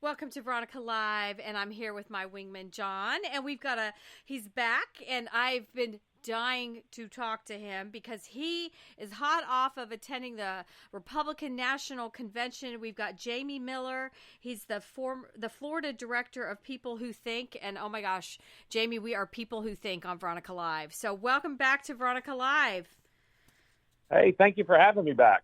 Welcome to Veronica Live, and I'm here with my wingman, John, and he's back, and I've been dying to talk to him because he is hot off of attending the Republican National Convention. We've got Jamie Miller. He's the Florida director of People Who Think, and oh my gosh, Jamie, we are People Who Think on Veronica Live. So welcome back to Veronica Live. Hey, thank you for having me back.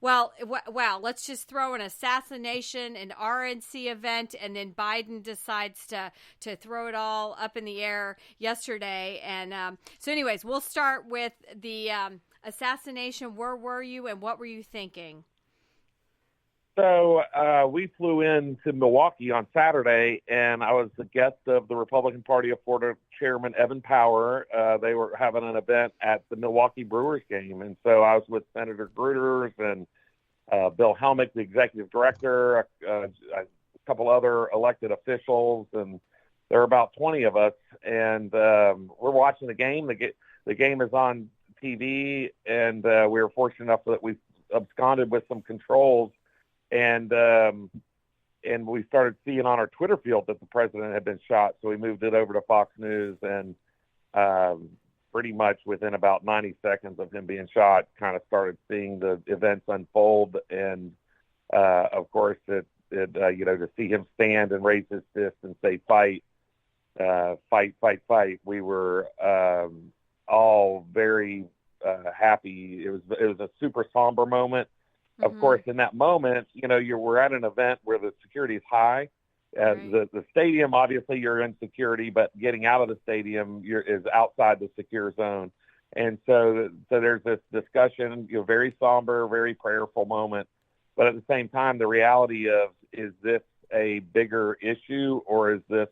Well, wow, let's just throw an assassination, an RNC event, and then Biden decides to throw it all up in the air yesterday. And so anyways, we'll start with the assassination. Where were you and what were you thinking? So we flew into Milwaukee on Saturday, and I was the guest of the Republican Party of Florida Chairman Evan Power. They were having an event at the Milwaukee Brewers game, and so I was with Senator Gruters and Bill Helmick, the executive director, a couple other elected officials, and there are about 20 of us, and we're watching the game. The game is on TV, and we were fortunate enough that we absconded with some controls. And we started seeing on our Twitter field that the president had been shot. So we moved it over to Fox News, and pretty much within about 90 seconds of him being shot, kind of started seeing the events unfold. And of course, to see him stand and raise his fist and say, fight, fight, fight, fight. We were all very happy. It was a super somber moment. Of course, in that moment, we're at an event where the security is high. Right. The stadium, obviously, you're in security, but getting out of the stadium is outside the secure zone. And so there's this discussion, very somber, very prayerful moment. But at the same time, the reality of, is this a bigger issue, or is this,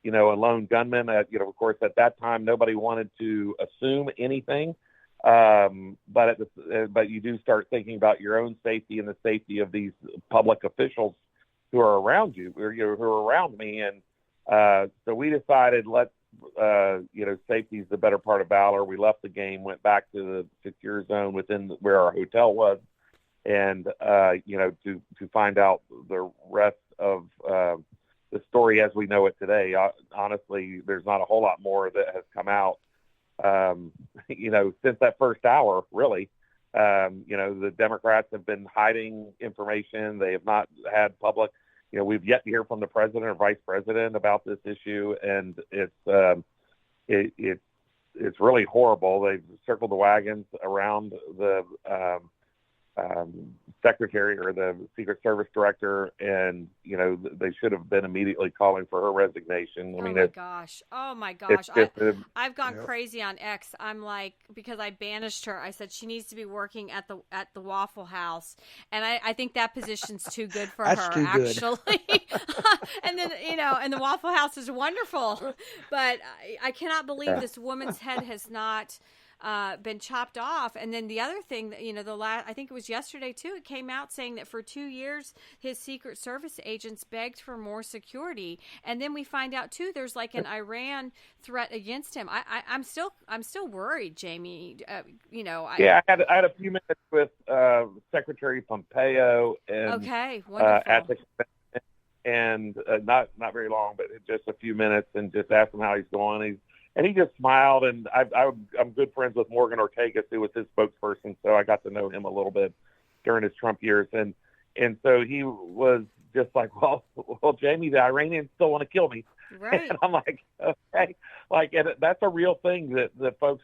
a lone gunman? Of course, at that time, nobody wanted to assume anything. But you do start thinking about your own safety and the safety of these public officials who are around you, who are around me. And so we decided, safety is the better part of valor. We left the game, went back to the secure zone within where our hotel was, and, to find out the rest of the story as we know it today. Honestly, there's not a whole lot more that has come out. Since that first hour, really, the Democrats have been hiding information. They have not had public, we've yet to hear from the president or vice president about this issue. And it's really horrible. They've circled the wagons around the secretary or the Secret Service director, and they should have been immediately calling for her resignation. Oh my gosh! I've gone Yep. crazy on X. I'm like, because I banished her. I said she needs to be working at the Waffle House, and I think that position's too good for That's her, too good. actually. And then and the Waffle House is wonderful, but I cannot believe this woman's head has not been chopped off. And then the other thing that, I think it was yesterday too, it came out saying that for 2 years, his Secret Service agents begged for more security. And then we find out too, there's like an Iran threat against him. I'm still worried, Jamie. I had a few minutes with Secretary Pompeo and okay, wonderful. at the and not very long, but just a few minutes, and just asked him how he's going. And he just smiled, and I'm good friends with Morgan Ortagus, who was his spokesperson, so I got to know him a little bit during his Trump years. And so he was just like, well, Jamie, the Iranians still want to kill me. Right. And I'm like, okay. And that's a real thing that folks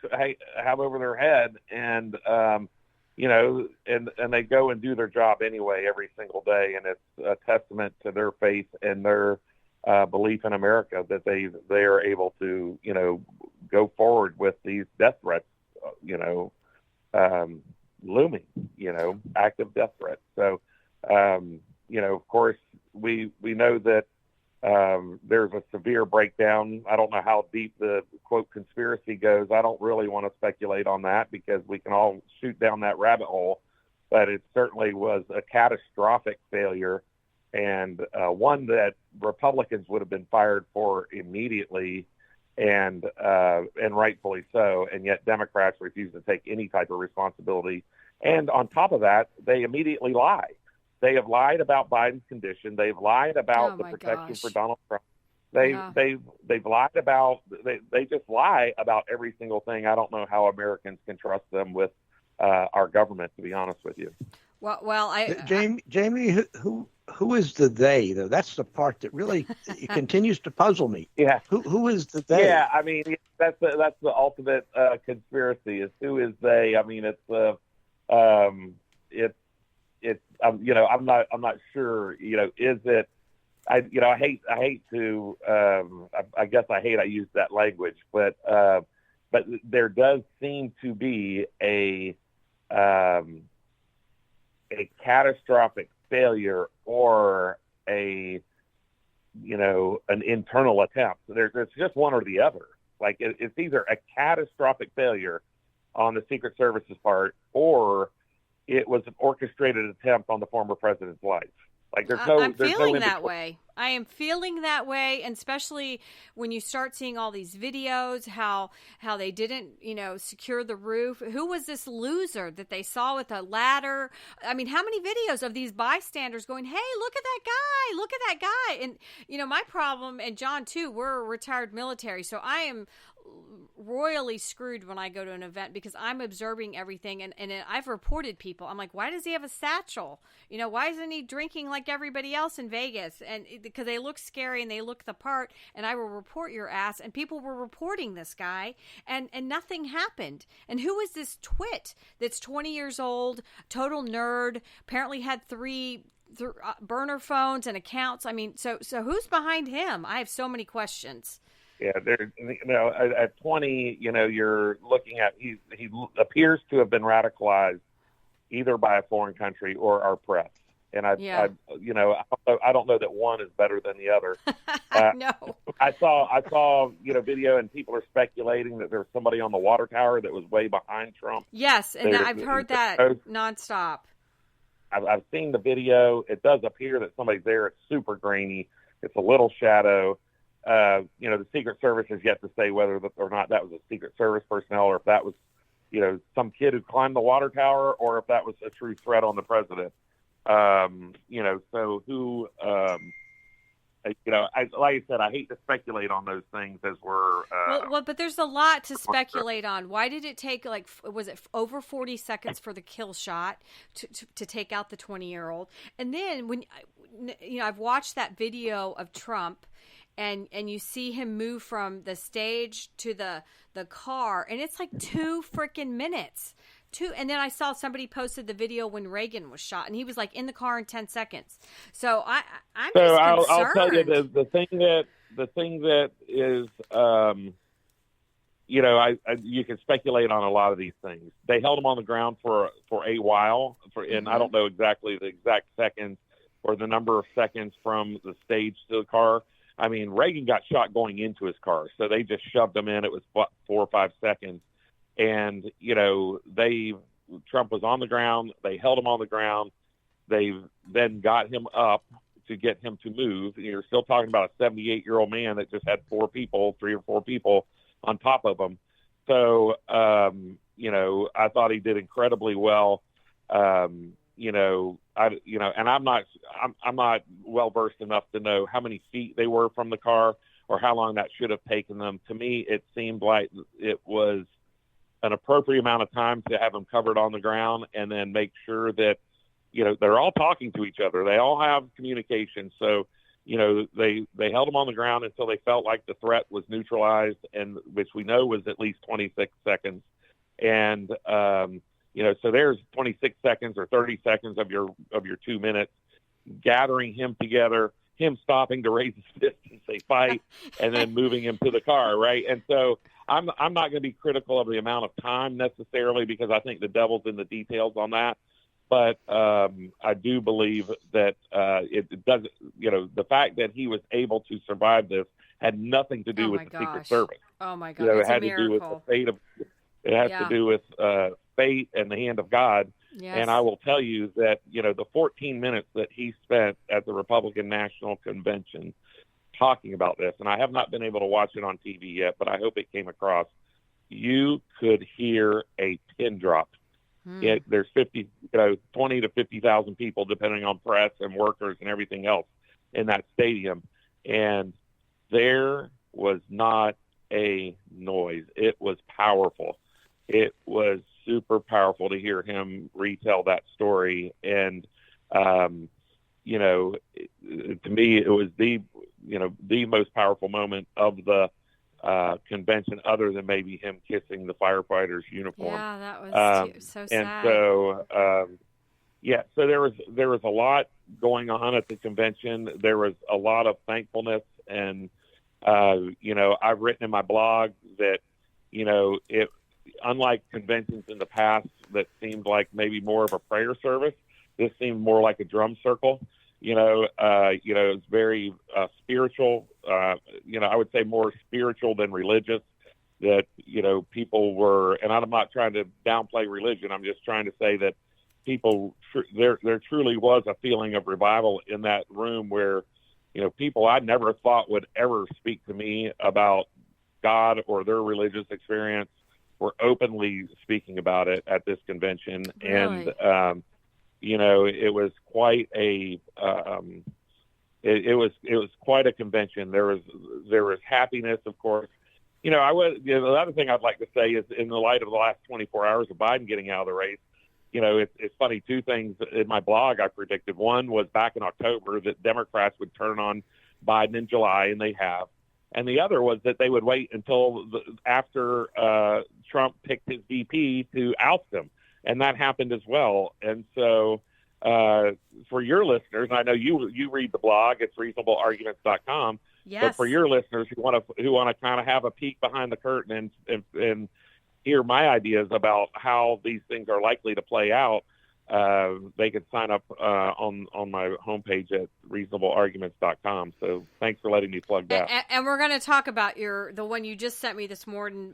have over their head. And, and they go and do their job anyway every single day. And it's a testament to their faith and their belief in America that they are able to, go forward with these death threats, looming, active death threats. So, of course, we know that there's a severe breakdown. I don't know how deep the quote conspiracy goes. I don't really want to speculate on that because we can all shoot down that rabbit hole, but it certainly was a catastrophic failure. And one that Republicans would have been fired for immediately, and rightfully so. And yet Democrats refuse to take any type of responsibility. And on top of that, they immediately lie. They have lied about Biden's condition. They've lied about the protection for Donald Trump. They've lied about they just lie about every single thing. I don't know how Americans can trust them with our government, to be honest with you. Well, Jamie, who is the they though? That's the part that really continues to puzzle me. Yeah, who is the they? Yeah, I mean that's the ultimate conspiracy is who is they. I mean it's I'm not sure. Is it? I hate to. I guess I use that language, but there does seem to be a catastrophic failure or an internal attempt. There's just one or the other. Like it's either a catastrophic failure on the Secret Service's part, or it was an orchestrated attempt on the former president's life. Like I'm feeling that way. I am feeling that way, and especially when you start seeing all these videos, how they didn't, secure the roof. Who was this loser that they saw with a ladder? I mean, how many videos of these bystanders going, "Hey, look at that guy! Look at that guy!" And my problem, and John too, we're retired military, so I am royally screwed when I go to an event because I'm observing everything, and I've reported people. I'm like, why does he have a satchel? Why isn't he drinking like everybody else in Vegas? And because they look scary and they look the part, and I will report your ass. And people were reporting this guy, and nothing happened. And who is this twit that's 20 years old, total nerd, apparently had three burner phones and accounts? I mean, so who's behind him? I have so many questions. Yeah, at 20, you're looking at he appears to have been radicalized either by a foreign country or our press, and I don't know that one is better than the other. No, I saw video, and people are speculating that there's somebody on the water tower that was way behind Trump. Yes, and I've heard that nonstop. I've seen the video. It does appear that somebody's there. It's super grainy. It's a little shadow. The Secret Service has yet to say whether or not that was a Secret Service personnel, or if that was, some kid who climbed the water tower, or if that was a true threat on the president. So who, like I said, I hate to speculate on those things as we're. Well, but there's a lot to speculate on. Why did it take was it over 40 seconds for the kill shot to take out the 20-year-old? And then when I've watched that video of Trump. And you see him move from the stage to the car, and it's like 2 freaking minutes. And then I saw somebody posted the video when Reagan was shot, and he was like in the car in 10 seconds. So I'm just concerned. I'll tell you the thing that is, you can speculate on a lot of these things. They held him on the ground for a while, and I don't know exactly the exact seconds or the number of seconds from the stage to the car. I mean, Reagan got shot going into his car, so they just shoved him in. It was 4 or 5 seconds. And, Trump was on the ground. They held him on the ground. They then got him up to get him to move. And you're still talking about a 78-year-old man that just had 3 or 4 people on top of him. So, I thought he did incredibly well. And I'm not well versed enough to know how many feet they were from the car or how long that should have taken them. To me, it seemed like it was an appropriate amount of time to have them covered on the ground and then make sure that, they're all talking to each other. They all have communication. So, they held them on the ground until they felt like the threat was neutralized, and which we know was at least 26 seconds. And, so there's 26 seconds or 30 seconds of your 2 minutes, gathering him together, him stopping to raise his fist and say fight, and then moving him to the car, right? And so I'm not going to be critical of the amount of time necessarily, because I think the devil's in the details on that. But I do believe that it doesn't, the fact that he was able to survive this had nothing to do with the Secret Service. Oh my God, it had to do with the fate of. It has to do with fate and the hand of God. Yes. And I will tell you that, the 14 minutes that he spent at the Republican National Convention talking about this, and I have not been able to watch it on TV yet, but I hope it came across. You could hear a pin drop There's 20 to 50,000 people, depending on press and workers and everything else in that stadium. And there was not a noise. It was powerful. It was super powerful to hear him retell that story. And, to me, it was the most powerful moment of the convention, other than maybe him kissing the firefighter's uniform. Yeah, that was so sad. And so, so there was a lot going on at the convention. There was a lot of thankfulness, and I've written in my blog that it, unlike conventions in the past that seemed like maybe more of a prayer service, this seemed more like a drum circle. It's very spiritual. I would say more spiritual than religious. That people were, and I'm not trying to downplay religion. I'm just trying to say that people there truly was a feeling of revival in that room where people I never thought would ever speak to me about God or their religious experience were openly speaking about it at this convention. Really? And it was quite a it was quite a convention. There was happiness, of course. The other thing I'd like to say is, in the light of the last 24 hours of Biden getting out of the race, it's funny. Two things in my blog I predicted. One was back in October that Democrats would turn on Biden in July, and they have. And the other was that they would wait until after Trump picked his VP to oust him. And that happened as well. And so for your listeners, I know you read the blog, it's reasonablearguments.com. Yes. But for your listeners who want to kind of have a peek behind the curtain and hear my ideas about how these things are likely to play out, they can sign up on my homepage at reasonablearguments.com. So thanks for letting me plug that. And we're going to talk about the one you just sent me this morning.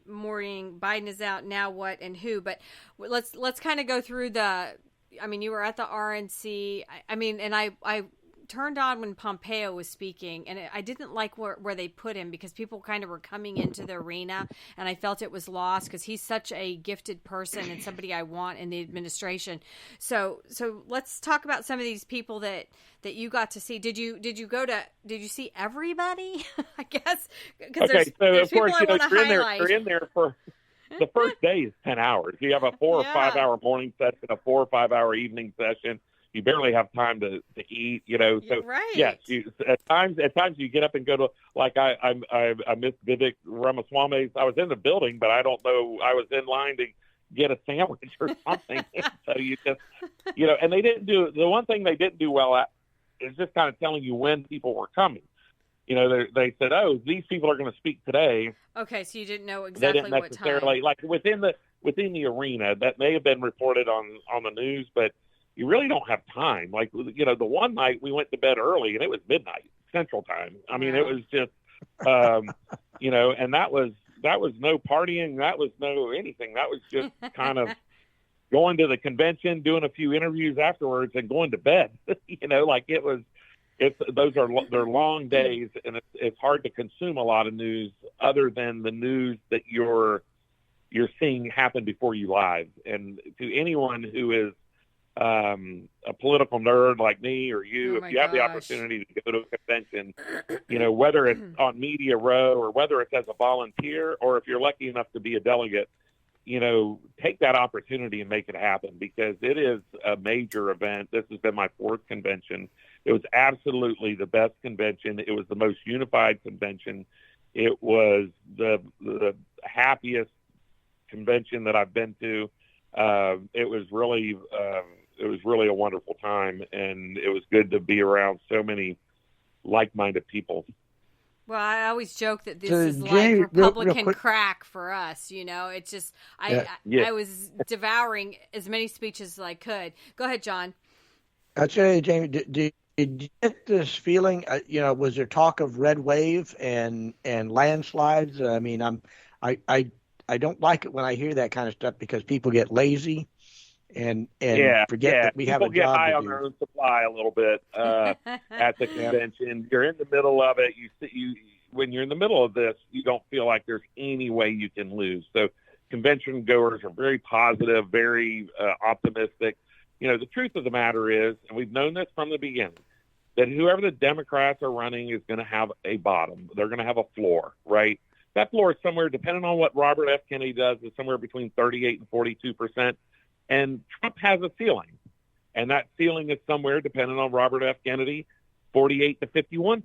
Biden is out, now what and who. But let's kind of go through you were at the RNC. I turned on when Pompeo was speaking, and I didn't like where they put him, because people kind of were coming into the arena, and I felt it was lost, because he's such a gifted person and somebody I want in the administration. So let's talk about some of these people that you got to see. Did you see everybody? I guess, because there's of course, highlight. you're in there for the first day is 10 hours. You have a 4 or 5 hour morning session, a 4 or 5 hour evening session. You barely have time to eat, So right. Yes, at times you get up and go to, like I missed Vivek Ramaswamy. I was in the building, but I don't know. I was in line to get a sandwich or something. So you just, and they didn't do, the one thing they didn't do well at is just kind of telling you when people were coming. They said, oh, these people are going to speak today. Okay, so you didn't know exactly they didn't necessarily, what time. Like within the arena, that may have been reported on the news, but you really don't have time. Like, the one night we went to bed early and it was midnight Central Time. I mean, it was just, and that was no partying. That was no anything. That was just kind of going to the convention, doing a few interviews afterwards, and going to bed. They're long days, and it's hard to consume a lot of news other than the news that you're seeing happen before you live. And to anyone who is a political nerd like me or you, if you have the opportunity to go to a convention, whether it's on Media Row or whether it's as a volunteer or if you're lucky enough to be a delegate, take that opportunity and make it happen, because it is a major event. This has been my 4th convention. It was absolutely the best convention. It was the most unified convention. It was the happiest convention that I've been to. It was really a wonderful time, and it was good to be around so many like-minded people. Well, I always joke that this is like Republican crack for us. It's just I was devouring as many speeches as I could. Go ahead, John. I'll tell you, Jamie, did you get this feeling? Was there talk of red wave and landslides? I mean, I don't like it when I hear that kind of stuff, because people get lazy and forget that we have a job to do. People get high on their own supply a little bit at the convention. You're in the middle of it. When you're in the middle of this, you don't feel like there's any way you can lose. So convention goers are very positive, very optimistic. The truth of the matter is, and we've known this from the beginning, that whoever the Democrats are running is going to have a bottom. They're going to have a floor, right? That floor is somewhere, depending on what Robert F. Kennedy does, is somewhere between 38 and 42%. And Trump has a ceiling. And that ceiling is somewhere, depending on Robert F. Kennedy, 48 to 51%.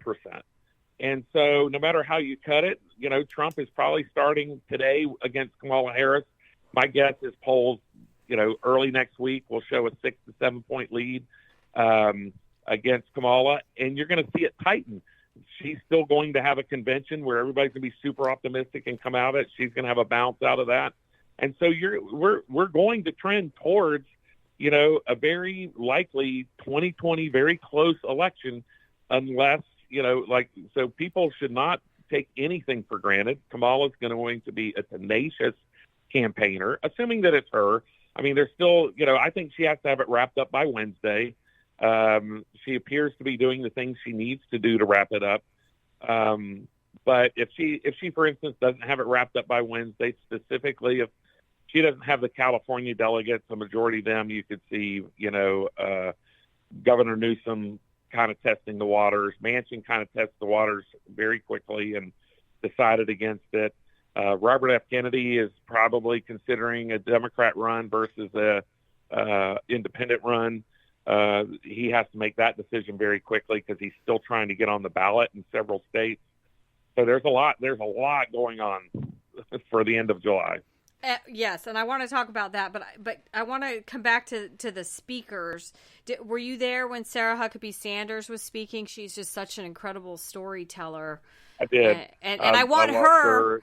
And so no matter how you cut it, Trump is probably starting today against Kamala Harris. My guess is polls, early next week will show a 6 to 7 point lead against Kamala. And you're going to see it tighten. She's still going to have a convention where everybody's going to be super optimistic and come out of it. She's going to have a bounce out of that. And so we're going to trend towards, a very likely 2020, very close election, unless, so people should not take anything for granted. Kamala's going to be a tenacious campaigner, assuming that it's her. I mean, there's still, I think she has to have it wrapped up by Wednesday. She appears to be doing the things she needs to do to wrap it up. But if she, for instance, doesn't have it wrapped up by Wednesday, specifically, if she doesn't have the California delegates, the majority of them, you could see, Governor Newsom kind of testing the waters. Manchin kind of tested the waters very quickly and decided against it. Robert F. Kennedy is probably considering a Democrat run versus a independent run. He has to make that decision very quickly because he's still trying to get on the ballot in several states. So there's a lot going on for the end of July. Yes, and I want to talk about that, but I want to come back to the speakers. Were you there when Sarah Huckabee Sanders was speaking? She's just such an incredible storyteller. I did, and I want her.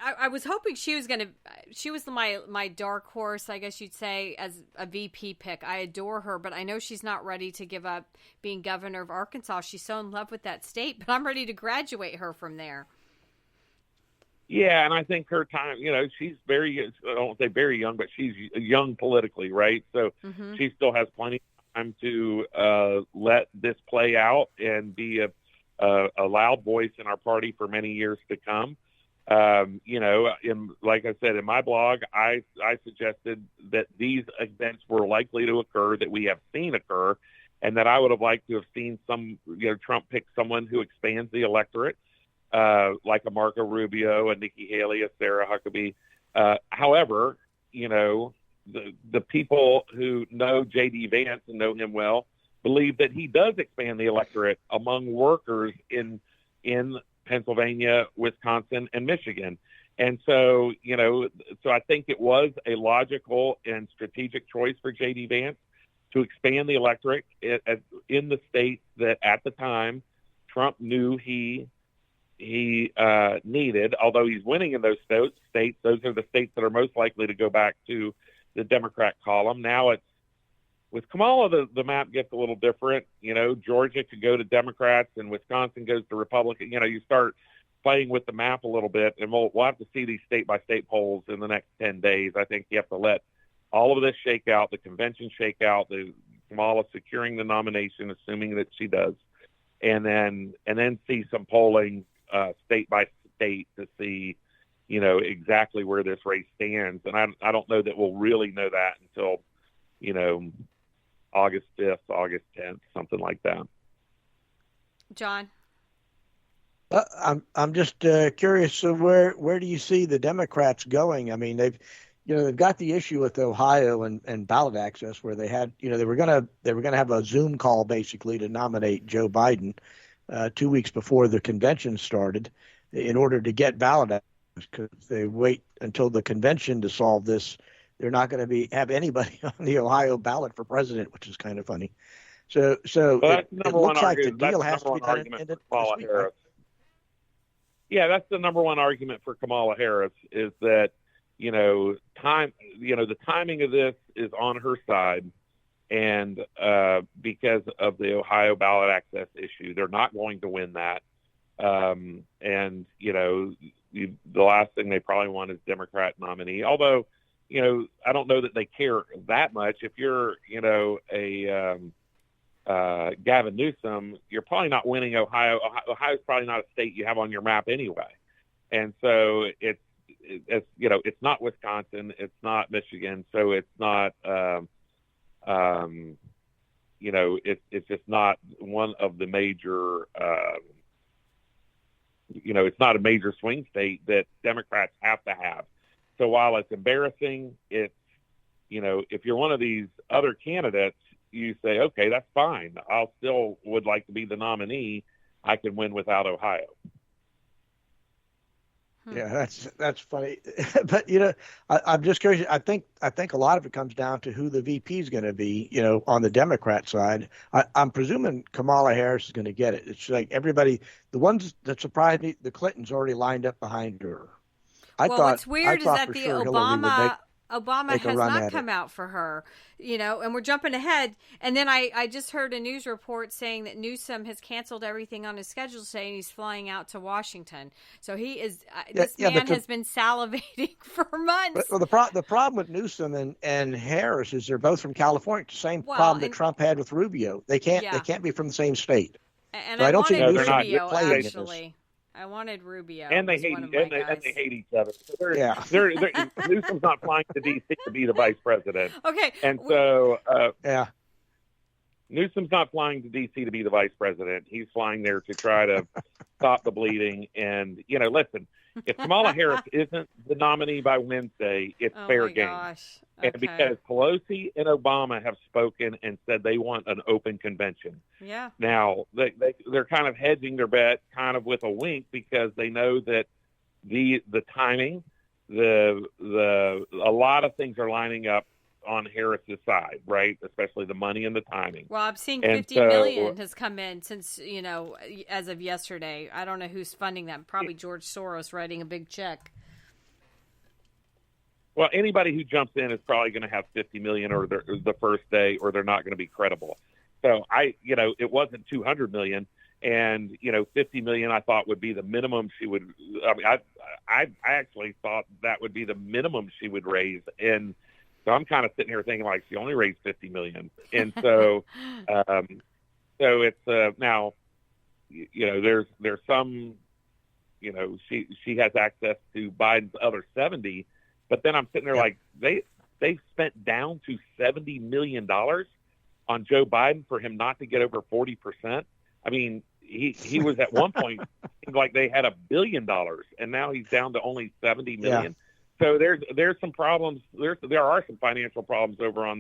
I was hoping she was my dark horse, I guess you'd say, as a VP pick. I adore her, but I know she's not ready to give up being governor of Arkansas. She's so in love with that state, but I'm ready to graduate her from there. Yeah, and I think her time, she's I don't say very young, but she's young politically, right? So she still has plenty of time to let this play out and be a loud voice in our party for many years to come. Like I said, in my blog, I suggested that these events were likely to occur, that we have seen occur, and that I would have liked to have seen Trump pick someone who expands the electorate, like a Marco Rubio, a Nikki Haley, a Sarah Huckabee. However, the people who know J.D. Vance and know him well believe that he does expand the electorate among workers in Pennsylvania, Wisconsin, and Michigan. And so, so I think it was a logical and strategic choice for J.D. Vance to expand the electorate in the states that at the time Trump knew he needed. Although he's winning in those states, those are the states that are most likely to go back to the Democrat column. Now with Kamala, the map gets a little different. Georgia could go to Democrats and Wisconsin goes to Republican. You start playing with the map a little bit, and we'll have to see these state-by-state polls in the next 10 days. I think you have to let all of this shake out, the convention shake out, the Kamala securing the nomination, assuming that she does, and then see some polling state by state to see, exactly where this race stands. And I don't know that we'll really know that until, August 5th, August 10th, something like that. John? I'm just curious. So where do you see the Democrats going? I mean, they've got the issue with Ohio and ballot access, where they had, they were gonna have a Zoom call basically to nominate Joe Biden 2 weeks before the convention started in order to get ballot access, because they wait until the convention to solve this. They're not going to have anybody on the Ohio ballot for president, which is kind of funny. So it looks like the deal has to be done in this week, right? Yeah, that's the number one argument for Kamala Harris, is that, the timing of this is on her side. And because of the Ohio ballot access issue, they're not going to win that. The last thing they probably want is Democrat nominee. Although, I don't know that they care that much. If you're, Gavin Newsom, you're probably not winning Ohio. Ohio's probably not a state you have on your map anyway. And so it's it's not Wisconsin, it's not Michigan, so it's not it's just not one of the major it's not a major swing state that Democrats have to have. So while it's embarrassing, it's if you're one of these other candidates, you say, okay, that's fine. I'll still would like to be the nominee. I can win without Ohio. Yeah, that's funny. But I'm just curious. I think a lot of it comes down to who the VP is going to be. On the Democrat side, I'm presuming Kamala Harris is going to get it. It's like everybody, the ones that surprised me, the Clintons already lined up behind her. What's weird is that the sure Obama has not come out for her, and we're jumping ahead. And then I just heard a news report saying that Newsom has canceled everything on his schedule, saying he's flying out to Washington. So he is, this man has been salivating for months. Well, the problem with Newsom and Harris is they're both from California. It's the same problem that Trump had with Rubio. They can't be from the same state. And so I don't think Rubio, actually. I wanted Rubio. And they hate each other. So Newsom's not flying to D.C. to be the vice president. Okay. And Newsom's not flying to D.C. to be the vice president. He's flying there to try to stop the bleeding. And, listen, if Kamala Harris isn't the nominee by Wednesday, it's fair game. Gosh. Okay. And because Pelosi and Obama have spoken and said they want an open convention. Yeah. Now, they're kind of hedging their bet kind of with a wink because they know that the timing, a lot of things are lining up on Harris's side, right? Especially the money and the timing. Well, I'm seeing $50 million has come in since, as of yesterday. I don't know who's funding that. Probably George Soros writing a big check. Well, anybody who jumps in is probably going to have $50 million or the first day, or they're not going to be credible. So it wasn't $200 million, and $50 million I thought would be the minimum she would. I mean, I actually thought that would be the minimum she would raise, and so I'm kind of sitting here thinking like she only raised $50 million, and so so it's now there's some she has access to Biden's other 70. But then I'm sitting there like they spent down to $70 million on Joe Biden for him not to get over 40%. I mean, he was at one point like they had $1 billion, and now he's down to only 70 million. Yeah. So there's some problems. There are some financial problems over on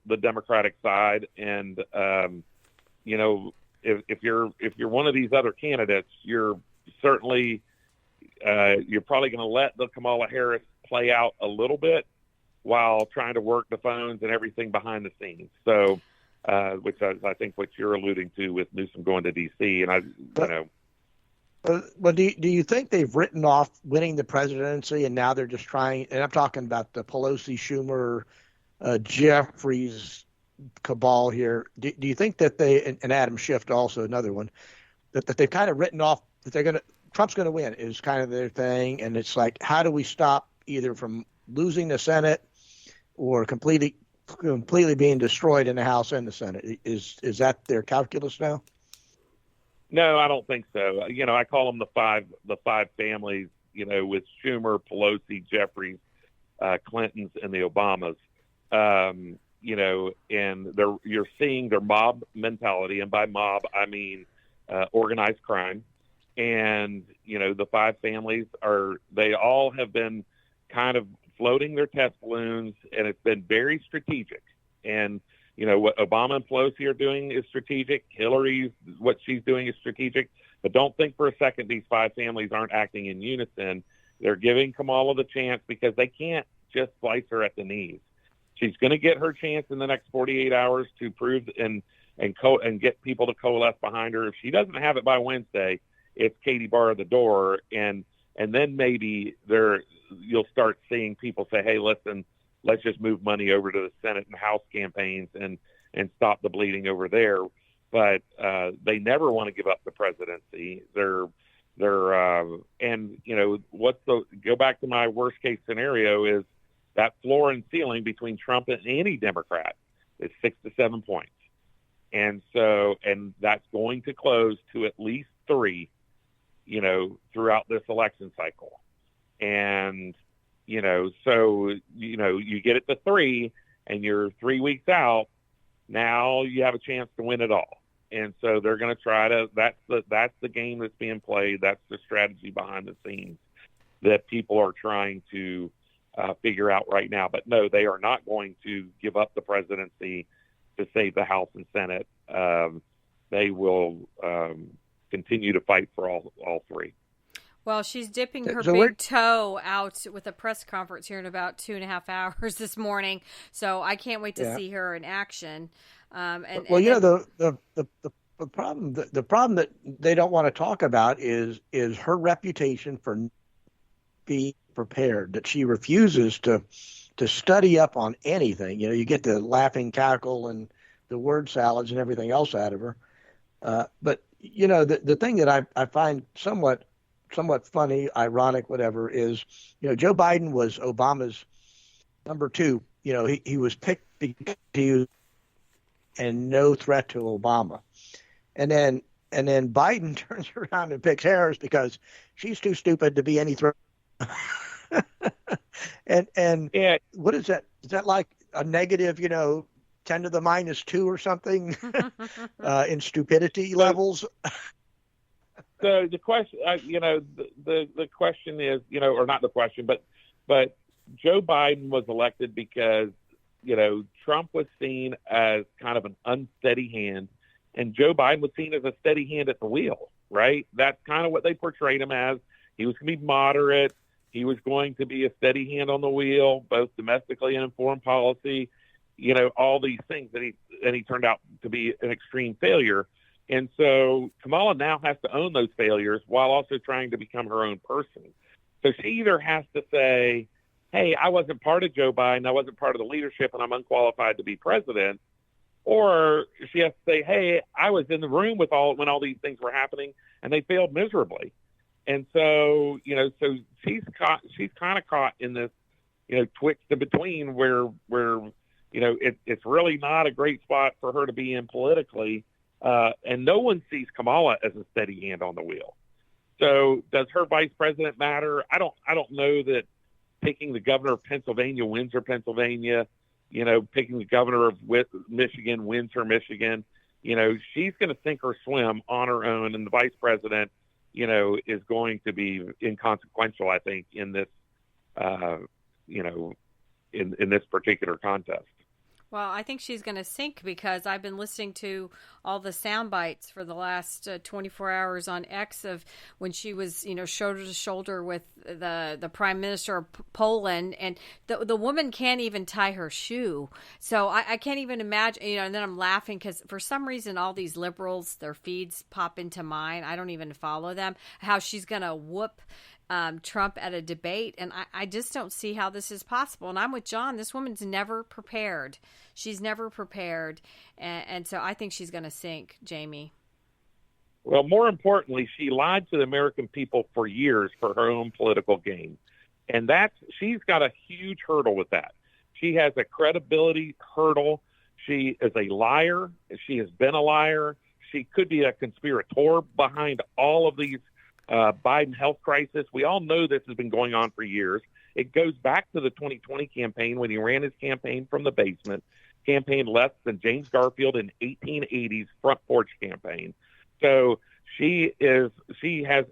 the Democratic side, and if you're one of these other candidates, you're certainly you're probably going to let the Kamala Harris play out a little bit while trying to work the phones and everything behind the scenes. So, which I think what you're alluding to with Newsom going to D.C. and Well, do you think they've written off winning the presidency and now they're just trying? And I'm talking about the Pelosi, Schumer, Jeffries cabal here. Do you think that and Adam Schiff also another one that they've kind of written off that Trump's going to win is kind of their thing, and it's like, how do we stop either from losing the Senate or completely being destroyed in the House and the Senate? Is that their calculus now? No, I don't think so. I call them the five families. With Schumer, Pelosi, Jeffries, Clintons, and the Obamas. And you're seeing their mob mentality, and by mob I mean organized crime. And, the five families they all have been kind of floating their test balloons, and it's been very strategic. And, what Obama and Pelosi are doing is strategic. Hillary's, what she's doing is strategic. But don't think for a second these five families aren't acting in unison. They're giving Kamala the chance because they can't just slice her at the knees. She's going to get her chance in the next 48 hours to prove and get people to coalesce behind her. If she doesn't have it by Wednesday, it's Katie bar the door, and then maybe you'll start seeing people say, hey, listen, let's just move money over to the Senate and House campaigns and stop the bleeding over there. But they never want to give up the presidency. Go back to my worst case scenario is that floor and ceiling between Trump and any Democrat is 6 to 7 points. And that's going to close to at least 3, throughout this election cycle. And, so, you get it to 3 and you're 3 weeks out. Now you have a chance to win it all. And so they're going to try to, that's the game that's being played. That's the strategy behind the scenes that people are trying to figure out right now. But no, they are not going to give up the presidency to save the House and Senate. They will continue to fight for all 3. Well, she's dipping her big toe out with a press conference here in about 2.5 hours this morning. So I can't wait to see her in action. The problem that they don't want to talk about is her reputation for being prepared. That she refuses to study up on anything. You get the laughing cackle and the word salads and everything else out of her. But the thing that I find somewhat funny, ironic, whatever, is, Joe Biden was Obama's number 2. He was picked because he was and no threat to Obama. And then Biden turns around and picks Harris because she's too stupid to be any threat. and yeah. What is that? Is that like a negative, 10 to the minus 2 or something in stupidity levels? So the question, the question is, or not the question, but Joe Biden was elected because, Trump was seen as kind of an unsteady hand, and Joe Biden was seen as a steady hand at the wheel, right? That's kind of what they portrayed him as. He was going to be moderate. He was going to be a steady hand on the wheel, both domestically and in foreign policy, all these things and he turned out to be an extreme failure. And so Kamala now has to own those failures while also trying to become her own person. So she either has to say, hey, I wasn't part of Joe Biden, I wasn't part of the leadership, and I'm unqualified to be president, or she has to say, hey, I was in the room when all these things were happening, and they failed miserably. And so, so she's kind of caught in this, twixt in between where it's really not a great spot for her to be in politically. And no one sees Kamala as a steady hand on the wheel. So does her vice president matter? I don't know that picking the governor of Pennsylvania wins her Pennsylvania. Picking the governor of Michigan wins her Michigan. She's going to sink or swim on her own, and the vice president, is going to be inconsequential, I think, in this, in this particular contest. Well, I think she's going to sink because I've been listening to all the sound bites for the last 24 hours on X of when she was, shoulder to shoulder with the prime minister of Poland, and the woman can't even tie her shoe. So I can't even imagine, and then I'm laughing because for some reason all these liberals, their feeds pop into mine. I don't even follow them. How she's going to whoop Trump at a debate, and I just don't see how this is possible. And I'm with John. This woman's never prepared. She's never prepared, and so I think she's going to sink, Jamie. Well, more importantly, she lied to the American people for years for her own political gain, and she's got a huge hurdle with that. She has a credibility hurdle. She is a liar. She has been a liar. She could be a conspirator behind all of these Biden health crisis. We all know this has been going on for years. It goes back to the 2020 campaign when he ran his campaign from the basement, campaigned less than James Garfield in 1880's front porch campaign. So she has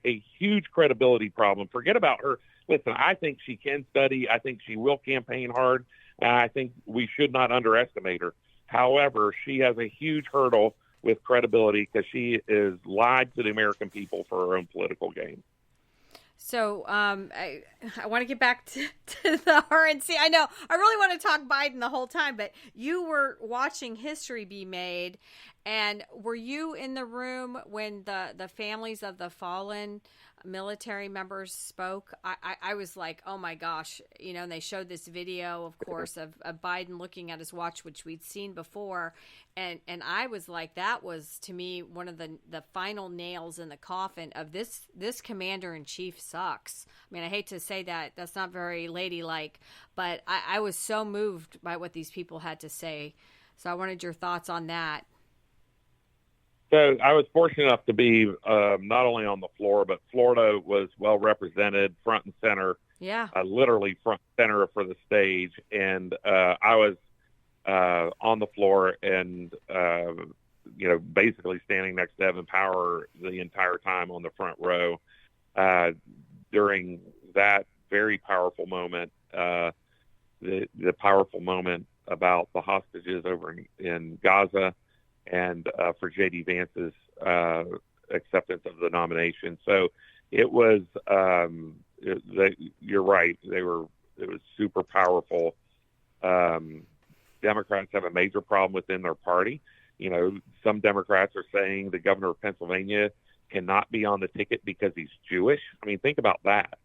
a huge credibility problem. Forget about her. Listen, I think she can study. I think she will campaign hard. And I think we should not underestimate her. However, she has a huge hurdle with credibility because she is lied to the American people for her own political gain. So I want to get back to the RNC. I know I really want to talk Biden the whole time, but you were watching history be made, and were you in the room when the families of the fallen military members spoke? I was like, oh my gosh, and they showed this video, of course, of Biden looking at his watch, which we'd seen before. And I was like, that was, to me, one of the final nails in the coffin of this commander in chief sucks. I mean, I hate to say that. That's not very ladylike, but I was so moved by what these people had to say. So I wanted your thoughts on that. So I was fortunate enough to be not only on the floor, but Florida was well represented front and center Yeah. literally front center for the stage, and I was on the floor and basically standing next to Evan Power the entire time on the front row during that very powerful moment, the powerful moment about the hostages over in Gaza, and for J.D. Vance's acceptance of the nomination. So it was, you're right, it was super powerful. Democrats have a major problem within their party. Some Democrats are saying the governor of Pennsylvania cannot be on the ticket because he's Jewish. I mean, think about that.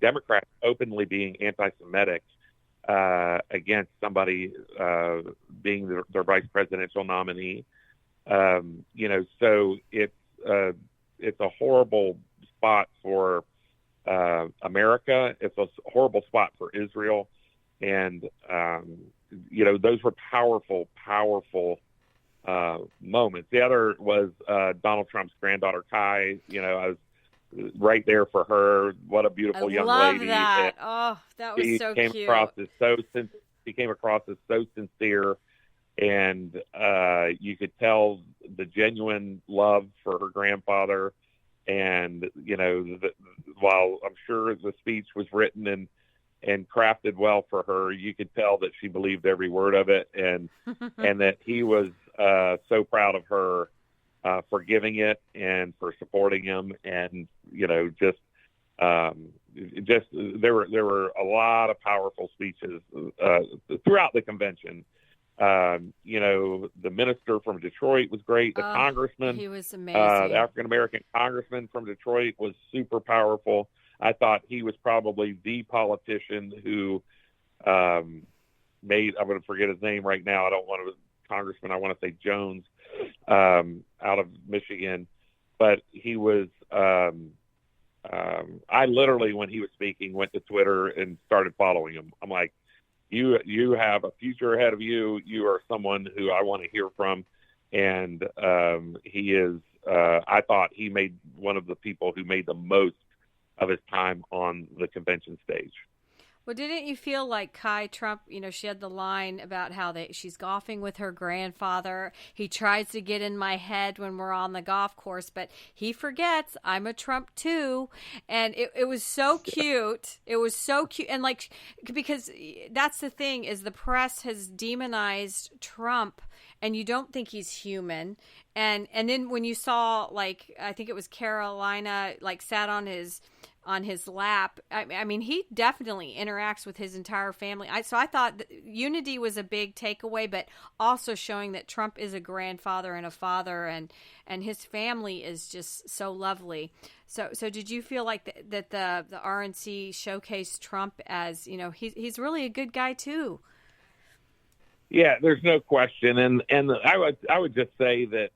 Democrats openly being anti-Semitic against somebody being their vice presidential nominee. So it's a horrible spot for America. It's a horrible spot for Israel. And, those were powerful moments. The other was Donald Trump's granddaughter, Kai. I was right there for her. What a beautiful young lady. That. Oh, that was so cute. She came across as so sincere, and you could tell the genuine love for her grandfather. And, while I'm sure the speech was written and crafted well for her, you could tell that she believed every word of it, and that he was so proud of her for giving it and for supporting him. And there were a lot of powerful speeches throughout the convention. The minister from Detroit was great. The congressman, he was amazing. The African American congressman from Detroit was super powerful. I thought he was probably the politician who I'm going to forget his name right now. I don't want to, Congressman, I want to say Jones, out of Michigan. But he was, I literally, when he was speaking, went to Twitter and started following him. I'm like, you have a future ahead of you. You are someone who I want to hear from. And he is, I thought he made one of the people who made the most of his time on the convention stage. Well, didn't you feel like Kai Trump, she had the line about how she's golfing with her grandfather. He tries to get in my head when we're on the golf course, but he forgets I'm a Trump too. And it was so cute. It was so cute. And because that's the thing, is the press has demonized Trump and you don't think he's human. And then when you saw, I think it was Carolina, sat on his lap. I mean, he definitely interacts with his entire family. So I thought unity was a big takeaway, but also showing that Trump is a grandfather and a father, and his family is just so lovely. So did you feel like that the RNC showcased Trump as, he's really a good guy too? Yeah, there's no question. And I would just say that,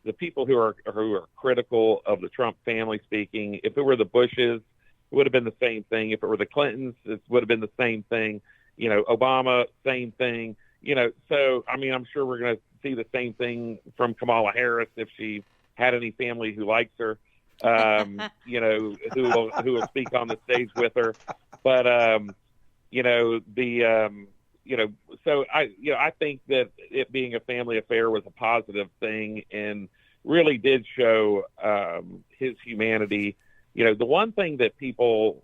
the people who are critical of the Trump family speaking, if it were the Bushes, it would have been the same thing. If it were the Clintons, it would have been the same thing. Obama, same thing. So, I mean, I'm sure we're going to see the same thing from Kamala Harris if she had any family who likes her, who will speak on the stage with her. But, so I think that it being a family affair was a positive thing and really did show his humanity. The one thing that people,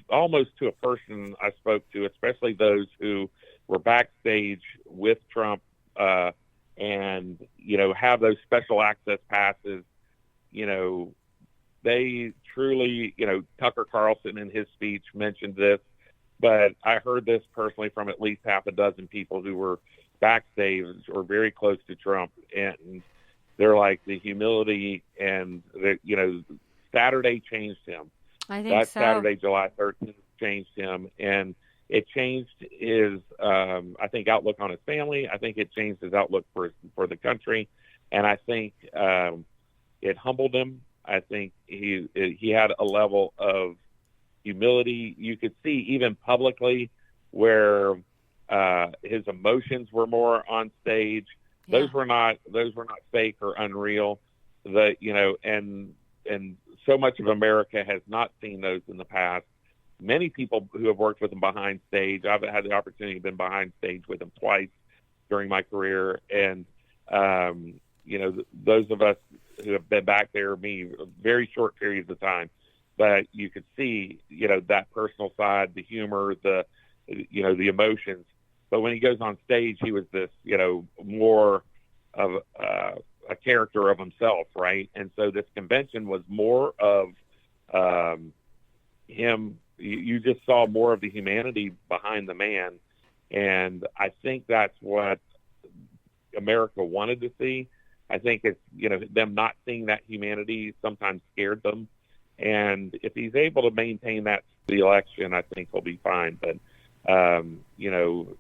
almost to a person I spoke to, especially those who were backstage with Trump and, have those special access passes, they truly, Tucker Carlson in his speech mentioned this, but I heard this personally from at least half a dozen people who were backstage or very close to Trump. And they're like, the humility and Saturday changed him. I think that so. Saturday, July 13th, changed him. And it changed his, I think, outlook on his family. I think it changed his outlook for the country. And I think it humbled him. I think he had a level of humility. You could see even publicly where his emotions were more on stage. Yeah. Those were not fake or unreal. And so much of America has not seen those in the past. Many people who have worked with him behind stage, I've had the opportunity to be behind stage with him twice during my career. And, those of us who have been back there, me, very short periods of time, but you could see, that personal side, the humor, the emotions. But when he goes on stage, he was this, more of a character of himself, right? And so this convention was more of him. You just saw more of the humanity behind the man. And I think that's what America wanted to see. I think it's, them not seeing that humanity sometimes scared them. And if he's able to maintain that to the election, I think he'll be fine. But,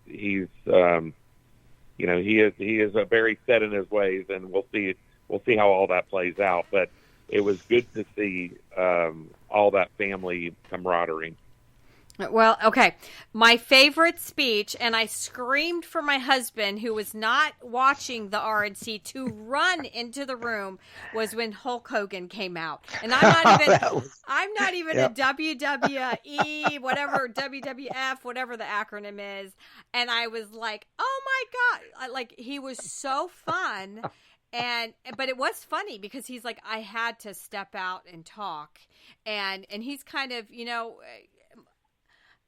he's, he is a very set in his ways, and we'll see how all that plays out. But it was good to see all that family camaraderie. Well, okay. My favorite speech, and I screamed for my husband, who was not watching the RNC, to run into the room, was when Hulk Hogan came out. And I'm not even a WWE, whatever, WWF, whatever the acronym is. And I was like, oh my God. Like, he was so fun. But it was funny because he's like, I had to step out and talk. And he's kind of,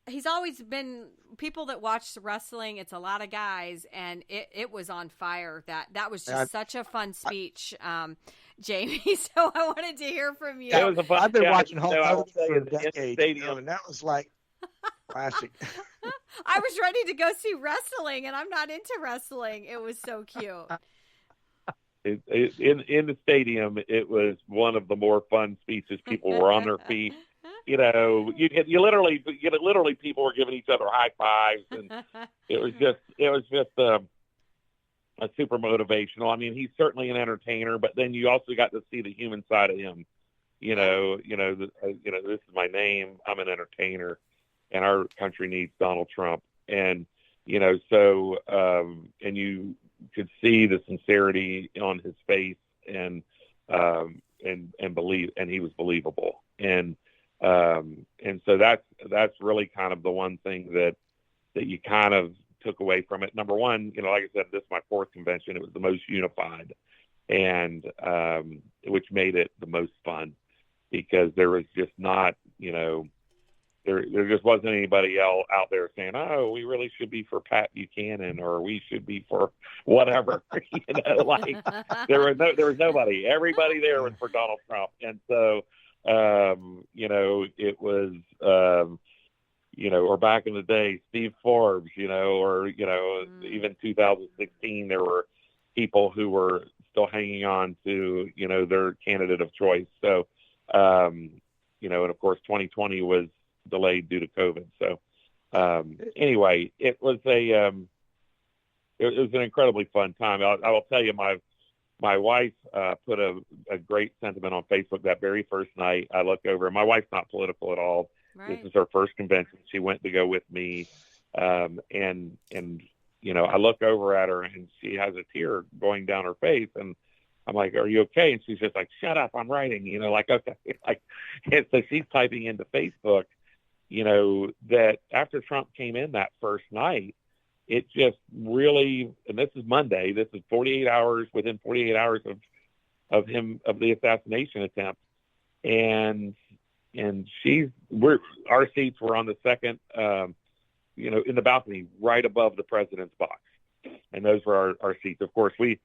he's always been, people that watch wrestling, it's a lot of guys, and it was on fire. That was just such a fun speech, Jamie. So I wanted to hear from you. It was a fun, I've been watching Hulk Hogan for a decade, and that was like classic. I was ready to go see wrestling, and I'm not into wrestling. It was so cute. In the stadium, it was one of the more fun speeches. People were on their feet. You literally people were giving each other high fives, and it was just a super motivational. I mean, he's certainly an entertainer, but then you also got to see the human side of him. This is my name. I'm an entertainer, and our country needs Donald Trump. And and you could see the sincerity on his face, and believe, and he was believable. And so that's really kind of the one thing that you kind of took away from it. Number one, like I said, this is my fourth convention. It was the most unified, and which made it the most fun, because there was just not, there just wasn't anybody else out there saying, oh, we really should be for Pat Buchanan, or we should be for whatever. Like there was nobody. Everybody there was for Donald Trump. And so it was, or back in the day, Steve Forbes, even 2016, there were people who were still hanging on to, their candidate of choice. So, and of course, 2020 was delayed due to COVID. So, anyway, it was an incredibly fun time. I will tell you, my wife put a great sentiment on Facebook that very first night. I looked over, and my wife's not political at all. Right. This is her first convention. She went to go with me. And I look over at her, and she has a tear going down her face, and I'm like, are you okay? And she's just like, shut up, I'm writing, okay. And so she's typing into Facebook, that after Trump came in that first night, it just really, and this is Monday, this is 48 hours, within 48 hours of the assassination attempt. And our seats were on the second, in the balcony right above the president's box. And those were our seats. Of course, we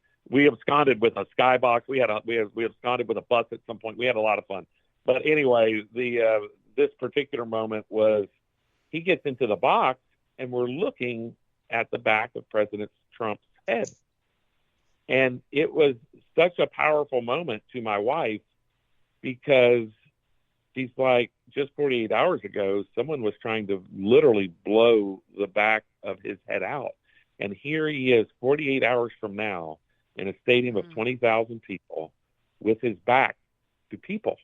absconded with a skybox. We absconded with a bus at some point. We had a lot of fun. But anyway, this particular moment was, he gets into the box, and we're looking at the back of President Trump's head. And it was such a powerful moment to my wife, because she's like, just 48 hours ago, someone was trying to literally blow the back of his head out. And here he is 48 hours from now in a stadium of 20,000 people with his back to people.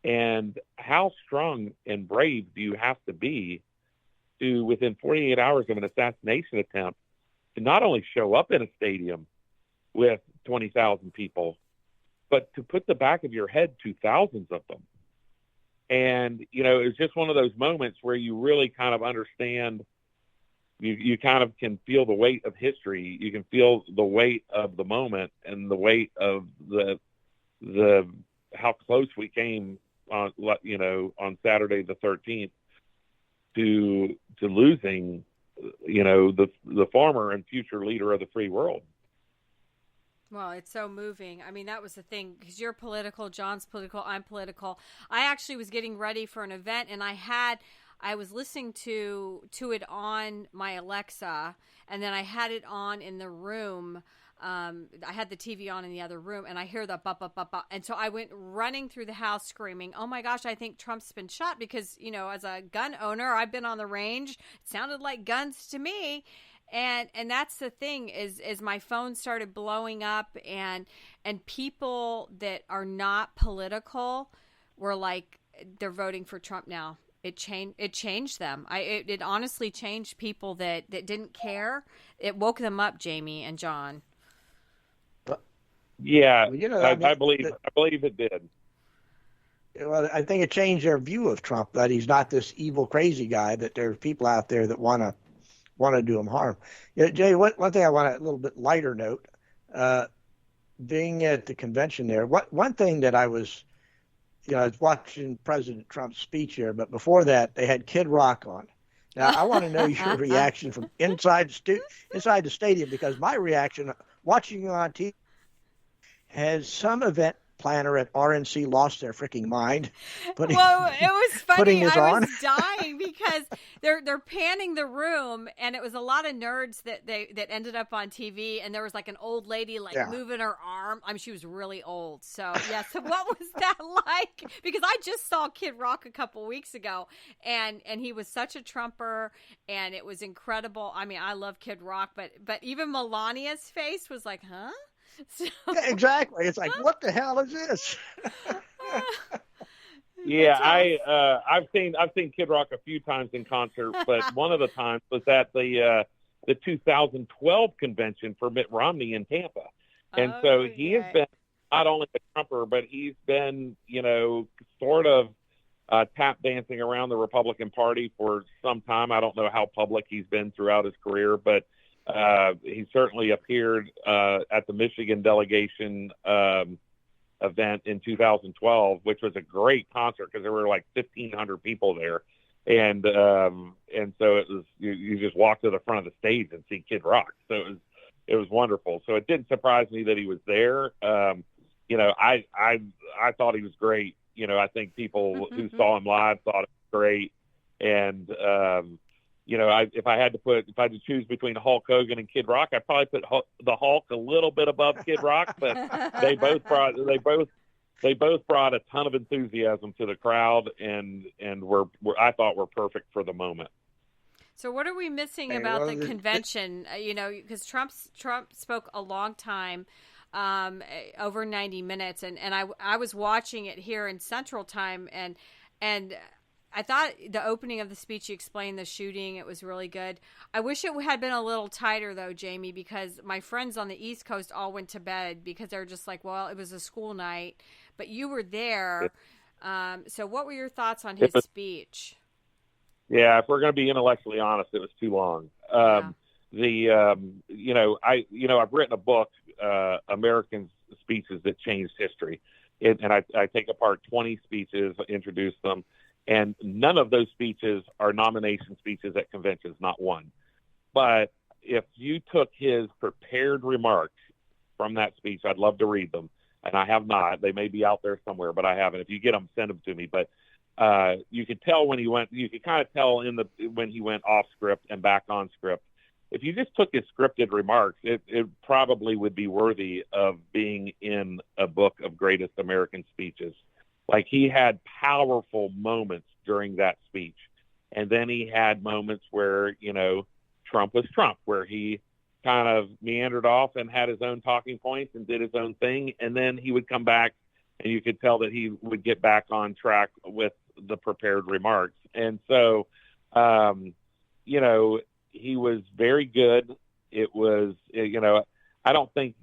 And how strong and brave do you have to be to, within 48 hours of an assassination attempt, to not only show up in a stadium with 20,000 people, but to put the back of your head to thousands of them. And, you know, it's just one of those moments where you really kind of understand, you kind of can feel the weight of history. You can feel the weight of the moment and the weight of the how close we came on, you know, on Saturday the 13th to losing, you know, the former and future leader of the free world. Well, it's so moving. I mean, that was the thing, because you're political, John's political, I'm political. I actually was getting ready for an event, and I was listening to it on my Alexa, and then I had it on in the room. I had the TV on in the other room, and I hear the bop, bop, bop, bop. And so I went running through the house screaming, oh my gosh, I think Trump's been shot, because, you know, as a gun owner, I've been on the range. It sounded like guns to me. And that's the thing is my phone started blowing up, and people that are not political were like, they're voting for Trump now. It changed them. It honestly changed people that didn't care. It woke them up, Jamie and John. Yeah, Well, you know, I believe it did. Well, I think it changed their view of Trump, that he's not this evil, crazy guy, that there's people out there that want to do him harm. Yeah, Jay, one thing I want a little bit lighter note, being at the convention there, one thing that I was watching President Trump's speech here, but before that, they had Kid Rock on. Now, I want to know your reaction from inside the stadium, because my reaction, watching you on TV, has some event planner at RNC lost their freaking mind. Well, it was funny. I was on. dying because they're panning the room, and it was a lot of nerds that ended up on TV, and there was like an old lady moving her arm. I mean, she was really old. So yeah. So what was that like? Because I just saw Kid Rock a couple weeks ago, and he was such a Trumper, and it was incredible. I mean, I love Kid Rock, but even Melania's face was like, huh? So... Yeah, exactly. It's like, what the hell is this? Yeah, I've seen Kid Rock a few times in concert, but one of the times was at the 2012 convention for Mitt Romney in Tampa, and so he has been not only a Trumper, but he's been, you know, sort of tap dancing around the Republican Party for some time. I don't know how public he's been throughout his career, but he certainly appeared at the Michigan delegation event in 2012, which was a great concert because there were like 1,500 people there, and so it was you just walk to the front of the stage and see Kid Rock. So it was wonderful. So it didn't surprise me that he was there. You know, I thought he was great. You know, I think people who saw him live thought it was great, and you know, if I had to choose between Hulk Hogan and Kid Rock, I'd probably put the Hulk a little bit above Kid Rock, but they both brought a ton of enthusiasm to the crowd, and I thought were perfect for the moment. So what are we missing about the convention? You know, because Trump spoke a long time, over 90 minutes, and I was watching it here in Central Time, and I thought the opening of the speech, you explained the shooting. It was really good. I wish it had been a little tighter, though, Jamie, because my friends on the East Coast all went to bed because they're just like, well, it was a school night. But you were there. So what were your thoughts on his speech? Yeah, if we're going to be intellectually honest, it was too long. I've written a book, American Speeches That Changed History. And I take apart 20 speeches, introduce them. And none of those speeches are nomination speeches at conventions, not one. But if you took his prepared remarks from that speech, I'd love to read them. And I have not. They may be out there somewhere, but I haven't. If you get them, send them to me. But you could tell you could kind of tell when he went off script and back on script. If you just took his scripted remarks, it probably would be worthy of being in a book of greatest American speeches. Like, he had powerful moments during that speech. And then he had moments where, you know, Trump was Trump, where he kind of meandered off and had his own talking points and did his own thing. And then he would come back, and you could tell that he would get back on track with the prepared remarks. And so, you know, he was very good. It was, you know, I don't think,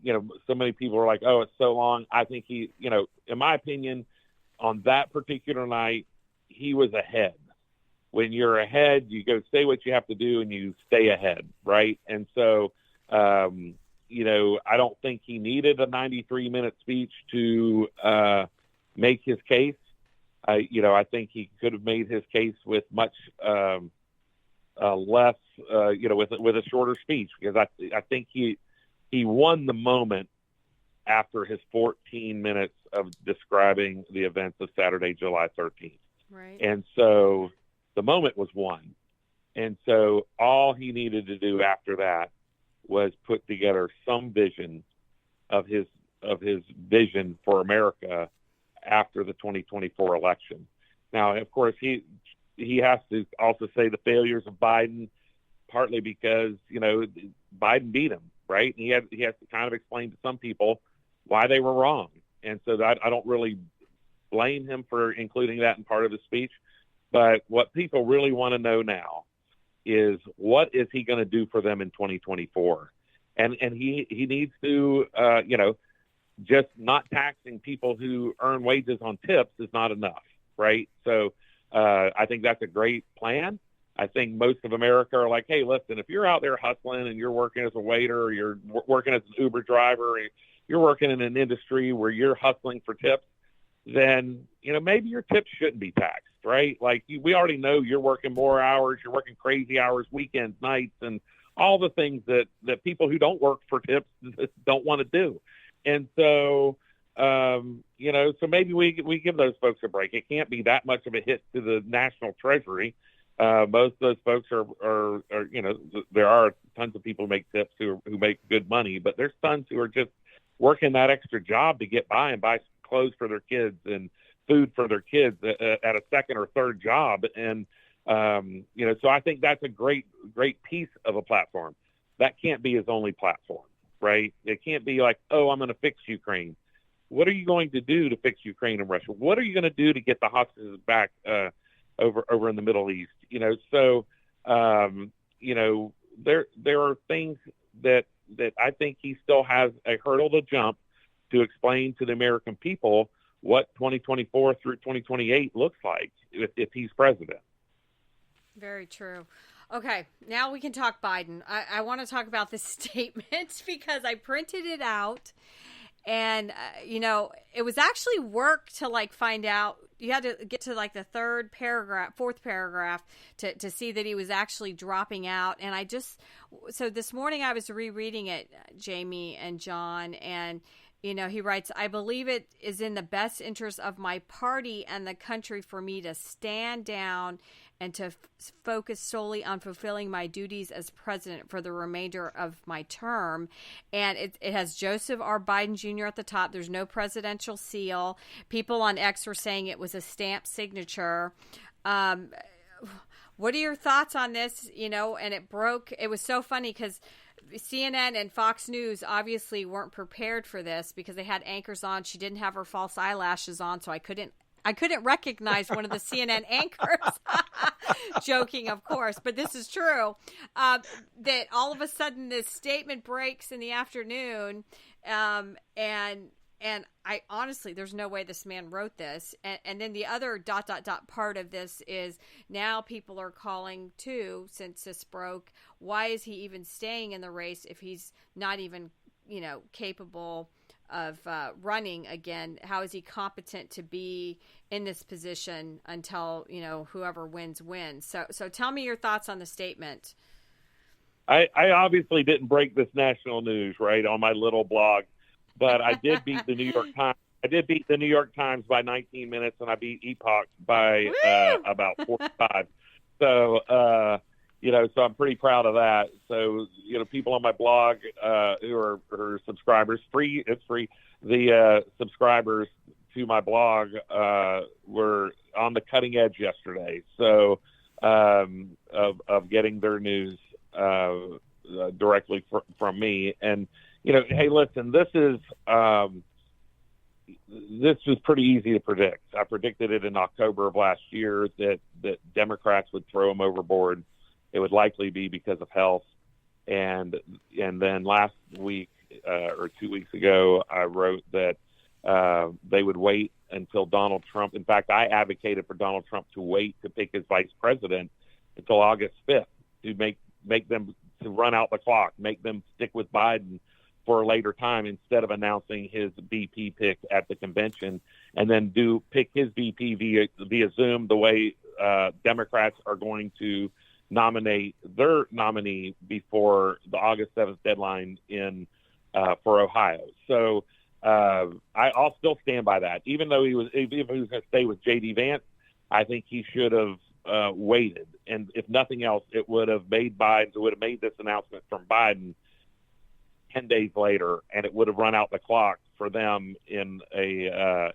so many people are like, oh, it's so long. I think he, in my opinion, on that particular night, he was ahead. When you're ahead, you go say what you have to do and you stay ahead, right? And so, I don't think he needed a 93-minute speech to make his case. I think he could have made his case with much less, with a shorter speech, because I think he won the moment after his 14 minutes of describing the events of Saturday, July 13th. Right. And so the moment was won. And so all he needed to do after that was put together some vision of his vision for America after the 2024 election. Now, of course, he has to also say the failures of Biden, partly because, Biden beat him, right? And he has to kind of explain to some people why they were wrong. And so I don't really blame him for including that in part of his speech. But what people really want to know now is, what is he going to do for them in 2024? And he needs to, just not taxing people who earn wages on tips is not enough, right? So I think that's a great plan. I think most of America are like, hey, listen, if you're out there hustling and you're working as a waiter, or you're working as an Uber driver, or you're working in an industry where you're hustling for tips, then, maybe your tips shouldn't be taxed, right? Like, we already know you're working more hours, you're working crazy hours, weekends, nights, and all the things that people who don't work for tips don't want to do. And so, so maybe we give those folks a break. It can't be that much of a hit to the national treasury. Most of those folks are there are tons of people who make tips who make good money, but there's tons who are just working that extra job to get by and buy clothes for their kids and food for their kids at a second or third job. And, so I think that's a great piece of a platform. That can't be his only platform, right? It can't be like, oh, I'm going to fix Ukraine. What are you going to do to fix Ukraine and Russia? What are you going to do to get the hostages back over in the Middle East? So there are things that I think he still has a hurdle to jump to explain to the American people what 2024 through 2028 looks like if he's president. Very true. Okay, now we can talk Biden. I want to talk about this statement because I printed it out, and it was actually work to find out. You had to get to the fourth paragraph to see that he was actually dropping out. And so this morning I was rereading it, Jamie and John, and he writes, I believe it is in the best interest of my party and the country for me to stand down and to focus solely on fulfilling my duties as president for the remainder of my term. And it has Joseph R. Biden Jr. at the top. There's no presidential seal. People on X were saying it was a stamped signature. What are your thoughts on this? And it broke. It was so funny because CNN and Fox News obviously weren't prepared for this because they had anchors on. She didn't have her false eyelashes on, so I couldn't recognize one of the CNN anchors. Joking, of course, but this is true. That all of a sudden this statement breaks in the afternoon, and I honestly, there's no way this man wrote this. And then the other ... part of this is now people are calling too, since this broke, why is he even staying in the race if he's not even, capable of running again? How is he competent to be in this position until, whoever wins? So tell me your thoughts on the statement. I obviously didn't break this national news, right, on my little blog. But I did beat the New York Times. I did beat the New York Times by 19 minutes, and I beat Epoch by about 45. So, so I'm pretty proud of that. So, people on my blog who are subscribers, it's free. The subscribers to my blog were on the cutting edge yesterday. So, of getting their news directly from me. And hey, listen, this was pretty easy to predict. I predicted it in October of last year that Democrats would throw him overboard. It would likely be because of health. And then last week or 2 weeks ago, I wrote that they would wait until Donald Trump. In fact, I advocated for Donald Trump to wait to pick his vice president until August 5th to make them to run out the clock, make them stick with Biden for a later time instead of announcing his VP pick at the convention, and then pick his VP via Zoom the way Democrats are going to nominate their nominee before the August 7th deadline for Ohio. So I'll still stand by that. Even though he was going to stay with J.D. Vance, I think he should have waited. And if nothing else, it would have made this announcement from Biden 10 days later, and it would have run out the clock for them in a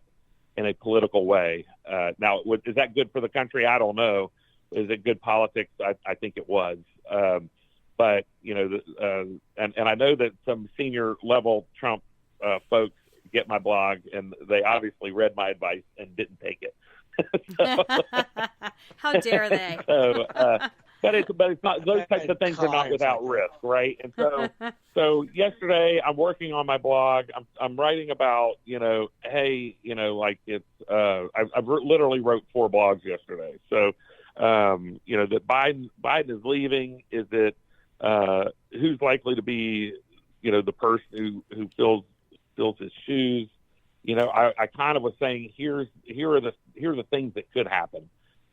political way. Now, is that good for the country? I don't know. Is it good politics? I think it was. But, and I know that some senior level Trump folks get my blog, and they obviously read my advice and didn't take it. How dare they? But it's not, those types of things are not without risk, right? And so yesterday I'm working on my blog. I'm writing about, hey, like it's I've literally wrote 4 blogs yesterday. So that Biden is leaving. Is it who's likely to be the person who fills his shoes? I kind of was saying here are the things that could happen.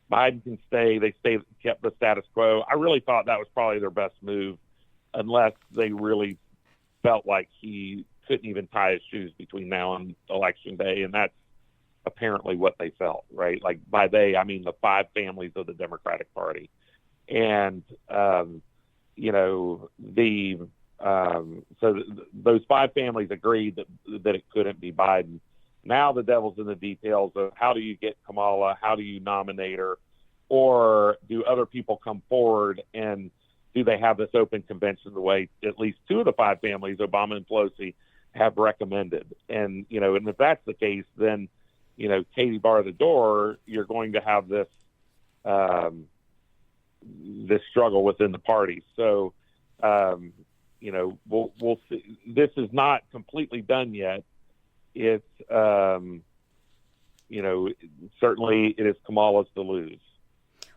Biden can stay. They kept the status quo. I really thought that was probably their best move, unless they really felt like he couldn't even tie his shoes between now and Election Day, and that's apparently what they felt, right? Like by they, I mean the 5 families of the Democratic Party, and so those 5 families agreed that it couldn't be Biden. Now the devil's in the details of how do you get Kamala, how do you nominate her, or do other people come forward, and do they have this open convention the way at least 2 of the 5 families, Obama and Pelosi, have recommended? And, and if that's the case, then, Katie bar the door, you're going to have this this struggle within the party. So, we'll see. This is not completely done yet. It's, certainly it is Kamala's to lose.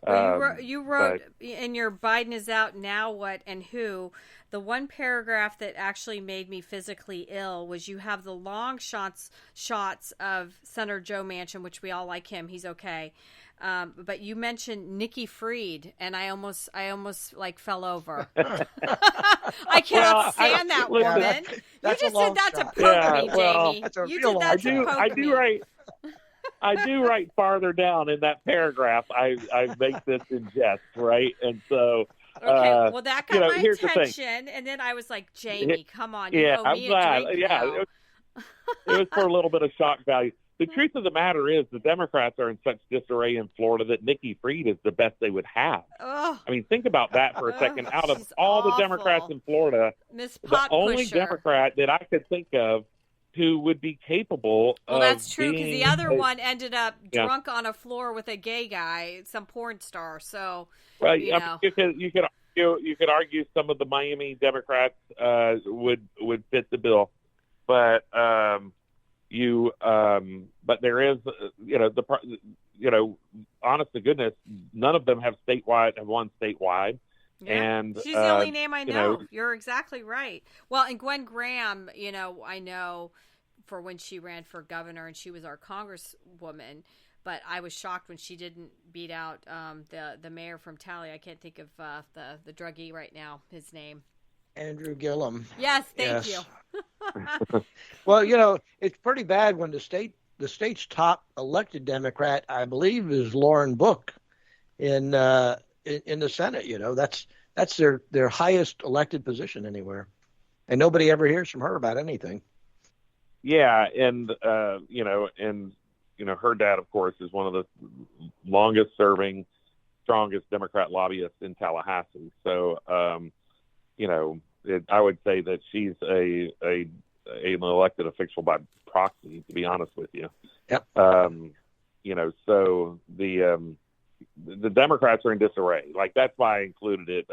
Well, you wrote in your Biden is out, now what and who, the one paragraph that actually made me physically ill was you have the long shots of Senator Joe Manchin, which we all like him. He's okay. But you mentioned Nikki Fried, and I almost like fell over. I cannot stand that woman. You just did that to poke me, Jamie. You did that to poke me. I do write farther down in that paragraph. I make this in jest, right? And so, okay, well, that got my attention, and then I was like, Jamie, come on, you owe me a drink now. It was for a little bit of shock value. The truth of the matter is the Democrats are in such disarray in Florida that Nikki Fried is the best they would have. Ugh. I mean, think about that for a second. Out of all the Democrats in Florida, the only Democrat that I could think of who would be capable of. Well, that's true, because the other one ended up drunk on a floor with a gay guy, some porn star. So, well, you could argue some of the Miami Democrats would fit the bill, but but there is honest to goodness, none of them have won statewide. Yeah. And she's the only name I know. You're exactly right. Well, and Gwen Graham, I know for when she ran for governor and she was our congresswoman, but I was shocked when she didn't beat out the mayor from Tally. I can't think of the druggie right now, his name. Andrew Gillum. Yes, thank you. Well, it's pretty bad when the state's top elected Democrat, I believe, is Lauren Book in the Senate. That's their highest elected position anywhere, and nobody ever hears from her about anything. Yeah, and her dad, of course, is one of the longest serving, strongest Democrat lobbyists in Tallahassee. So, I would say that she's an elected official by proxy, to be honest with you. Yep. So the Democrats are in disarray. Like, that's why I included it.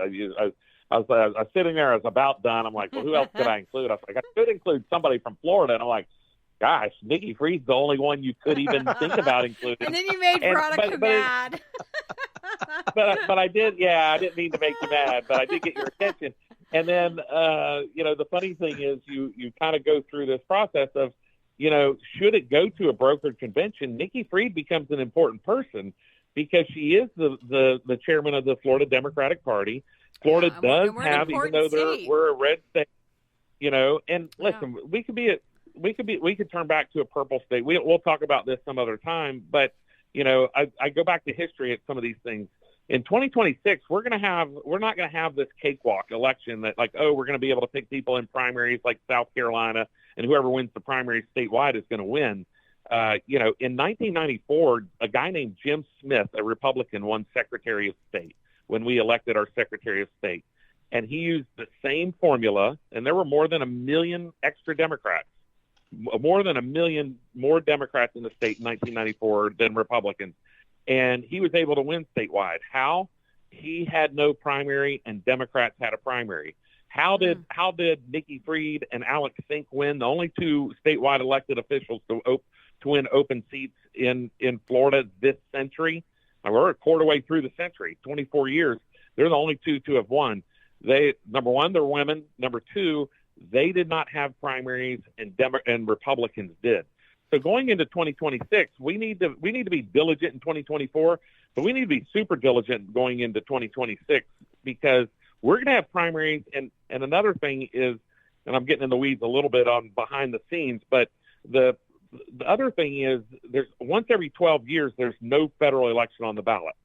I was sitting there. I was about done. I'm like, well, who else could I include? I was like, I could include somebody from Florida. And I'm like, gosh, Nikki Fried's the only one you could even think about including. And then you made Veronica mad. But I did. Yeah, I didn't mean to make you mad, but I did get your attention. And then, the funny thing is you kind of go through this process of, should it go to a brokered convention, Nikki Fried becomes an important person because she is the chairman of the Florida Democratic Party. Florida does have, even though we're a red state, and listen, we could turn back to a purple state. We'll talk about this some other time, but I go back to history at some of these things. In 2026, we're not going to have this cakewalk election that we're going to be able to pick people in primaries like South Carolina, and whoever wins the primary statewide is going to win. In 1994, a guy named Jim Smith, a Republican, won Secretary of State when we elected our Secretary of State. And he used the same formula, and there were more than 1 million extra Democrats, more than 1 million more Democrats in the state in 1994 than Republicans. And he was able to win statewide. How? He had no primary, and Democrats had a primary. How did Nikki Fried and Alex Sink win? The only two statewide elected officials to win open seats in Florida this century. We're a quarter way through the century, 24 years. They're the only two to have won. Number one, they're women. Number two, they did not have primaries, and Republicans did. So going into 2026, we need to be diligent in 2024, but we need to be super diligent going into 2026 because we're going to have primaries. And another thing is, and I'm getting in the weeds a little bit on behind the scenes, but the other thing is there's once every 12 years, there's no federal election on the ballot,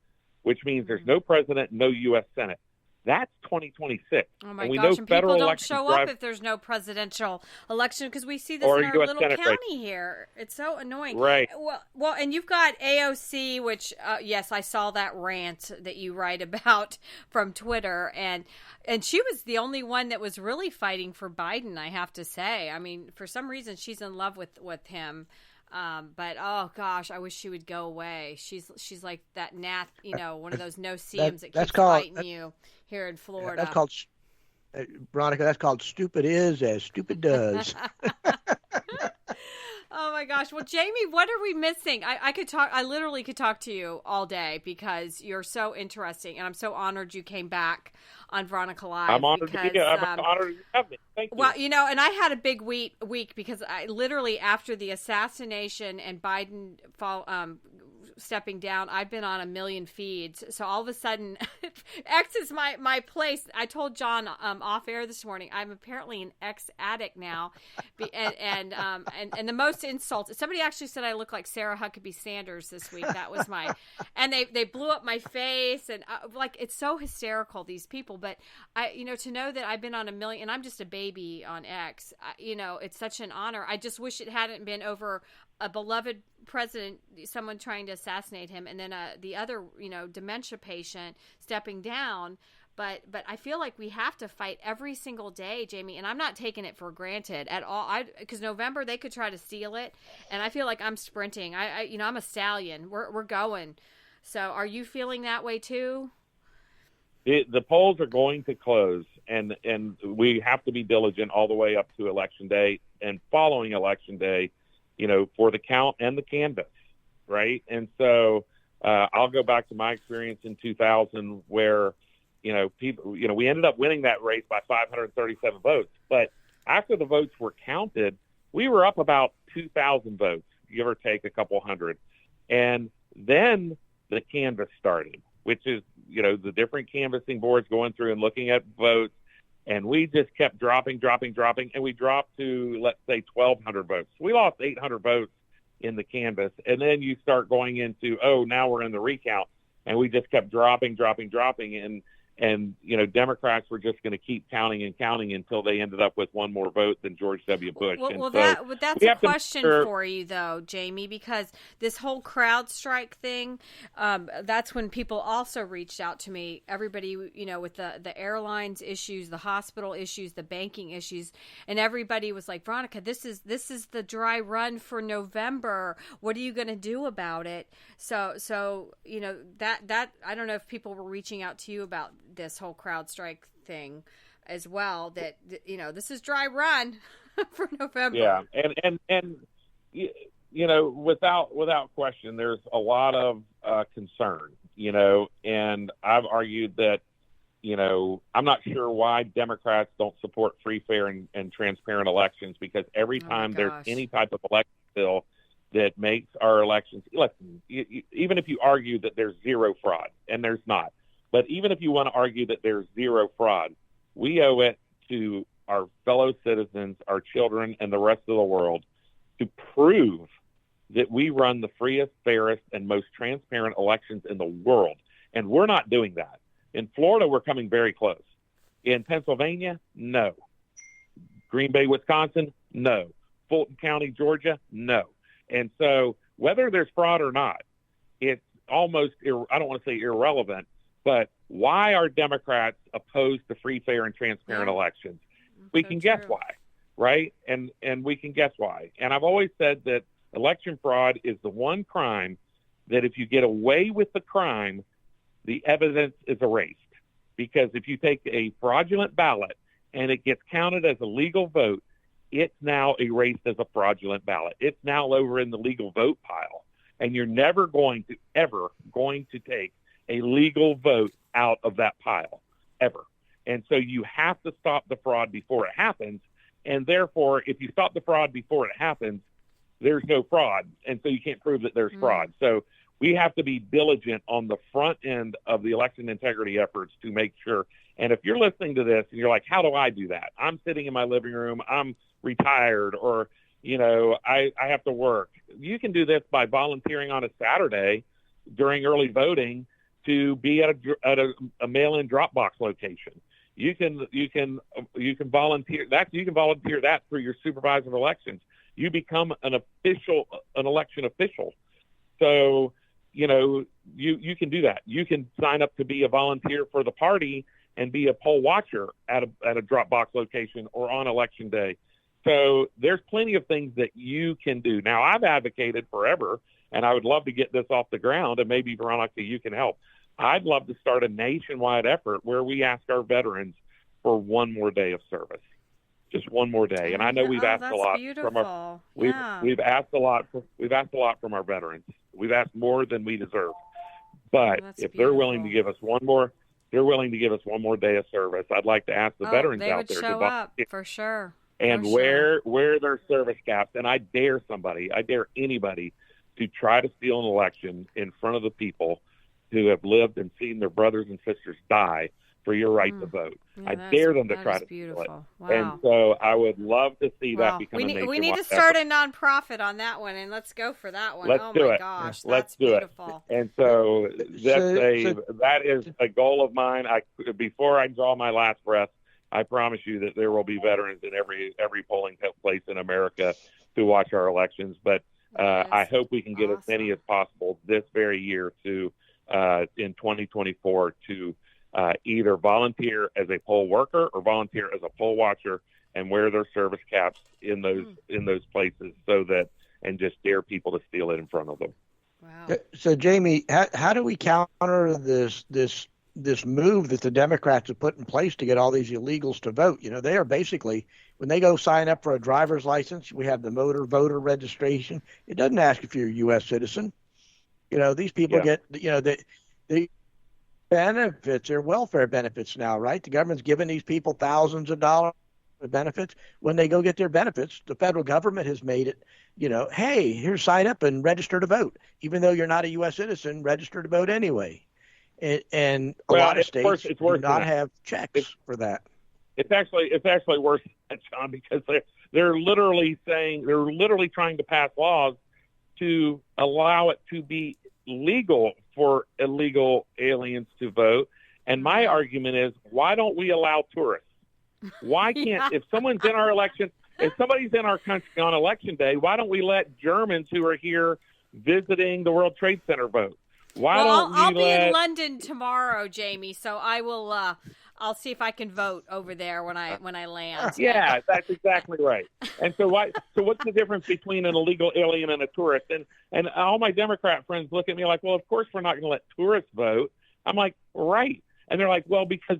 which means there's no president, no U.S. Senate. That's 2026. Oh my gosh! And people don't show up if there's no presidential election because we see this in our little county here. It's so annoying, right? Well, and you've got AOC, which yes, I saw that rant that you write about from Twitter, and she was the only one that was really fighting for Biden. I have to say, I mean, for some reason, she's in love with him. But oh gosh, I wish she would go away. She's like that gnat, one of those no-see-ums that keeps fighting you here in Florida. That's called, Veronica, that's called stupid is as stupid does. Oh my gosh. Well, Jamie, what are we missing? I literally could talk to you all day because you're so interesting, and I'm so honored you came back on Veronica Live. I'm honored to be here. I'm honored to have me. Thank you. Well, and I had a big week because I literally after the assassination and Biden stepping down, I've been on 1 million feeds. So all of a sudden, X is my place. I told John off air this morning, I'm apparently an X addict now, and the most insults. Somebody actually said I look like Sarah Huckabee Sanders this week. That was and they blew up my face, and it's so hysterical, these people. But to know that I've been on 1 million, and I'm just a baby on X. It's such an honor. I just wish it hadn't been over a beloved president, someone trying to assassinate him, and then the other, dementia patient stepping down. But I feel like we have to fight every single day, Jamie, and I'm not taking it for granted at all. Because November they could try to steal it, and I feel like I'm sprinting. I'm a stallion. We're going. So are you feeling that way too? The polls are going to close, and we have to be diligent all the way up to Election Day and following Election Day. For the count and the canvas, right? And so I'll go back to my experience in 2000 where, people, we ended up winning that race by 537 votes. But after the votes were counted, we were up about 2,000 votes, give or take a couple hundred. And then the canvas started, which is, the different canvassing boards going through and looking at votes. And we just kept dropping, and we dropped to, let's say, 1,200 votes. We lost 800 votes in the canvass. And then you start going into, now we're in the recount. And we just kept dropping. And Democrats were just going to keep counting until they ended up with one more vote than George W. Bush. That's a question for you, though, Jamie, because this whole CrowdStrike thing, that's when people also reached out to me. Everybody, with the airlines issues, the hospital issues, the banking issues, and everybody was like, Veronica, this is the dry run for November. What are you going to do about it? So that I don't know if people were reaching out to you about this whole CrowdStrike thing as well. That this is dry run for November. Yeah, and without question, there's a lot of concern. And I've argued that. I'm not sure why Democrats don't support free, fair, and transparent elections, because every time there's any type of election bill that makes our elections, listen, even if you argue that there's zero fraud, and there's not, but even if you want to argue that there's zero fraud, we owe it to our fellow citizens, our children, and the rest of the world to prove that we run the freest, fairest, and most transparent elections in the world. And we're not doing that. In Florida, we're coming very close. In Pennsylvania, no. Green Bay, Wisconsin, no. Fulton County, Georgia, no. And so whether there's fraud or not, it's almost, I don't want to say irrelevant, but why are Democrats opposed to free, fair, and transparent elections? We can guess why, right? And we can guess why. And I've always said that election fraud is the one crime that if you get away with the crime, the evidence is erased. Because if you take a fraudulent ballot and it gets counted as a legal vote, it's now erased as a fraudulent ballot. It's now over in the legal vote pile. And you're never ever going to take a legal vote out of that pile, ever. And so you have to stop the fraud before it happens. And therefore, if you stop the fraud before it happens, there's no fraud. And so you can't prove that there's fraud. So we have to be diligent on the front end of the election integrity efforts to make sure. And if you're listening to this and you're like, how do I do that? I'm sitting in my living room, I'm retired, or, I have to work. You can do this by volunteering on a Saturday during early voting to be at a mail-in drop box location. You can volunteer that. You can volunteer that through your supervisor of elections. You become an election official. So, you can do that. You can sign up to be a volunteer for the party and be a poll watcher at a drop box location or on election day. So there's plenty of things that you can do. Now, I've advocated forever, and I would love to get this off the ground, and maybe, Veronica, you can help. I'd love to start a nationwide effort where we ask our veterans for one more day of service. Just one more day. And I know we've asked a lot from our we've asked a lot from our veterans. We've asked more than we deserve. But if they're willing to give us one more day of service, I'd like to ask the veterans out there to up for sure. And where their service gaps. And I dare anybody to try to steal an election in front of the people who have lived and seen their brothers and sisters die for your right to vote. Yeah, I dare them to try to steal it. Wow. And so I would love to see that become a nationwide We need to start a nonprofit on that one, and let's go for that one. Let's do it. Gosh, let's do beautiful. it. And so that is a goal of mine. Before I draw my last breath, I promise you that there will be veterans in every polling place in America to watch our elections. But I hope we can get as many as possible this very year to in 2024 to either volunteer as a poll worker or volunteer as a poll watcher and wear their service caps in those places and just dare people to steal it in front of them. Wow. So Jamie, how do we counter this move that the Democrats have put in place to get all these illegals to vote? They are basically, when they go sign up for a driver's license, we have the motor voter registration. It doesn't ask if you're a U.S. citizen. These people get, the benefits, their welfare benefits now, right? The government's giving these people thousands of dollars of benefits. When they go get their benefits, the federal government has made it, hey, here, sign up and register to vote. Even though you're not a U.S. citizen, register to vote anyway. And a lot of states do not have checks for that. It's actually worse than that, John, because they're literally trying to pass laws to allow it to be legal for illegal aliens to vote. And my argument is, why don't we allow tourists? Why can't if someone's in our election, if somebody's in our country on election day, why don't we let Germans who are here visiting the World Trade Center vote? I'll be in London tomorrow, Jamie, so I will I'll see if I can vote over there when I land. Yeah, that's exactly right. And so what's the difference between an illegal alien and a tourist? And all my Democrat friends look at me like, well, of course we're not going to let tourists vote. I'm like, right. And they're like, well, because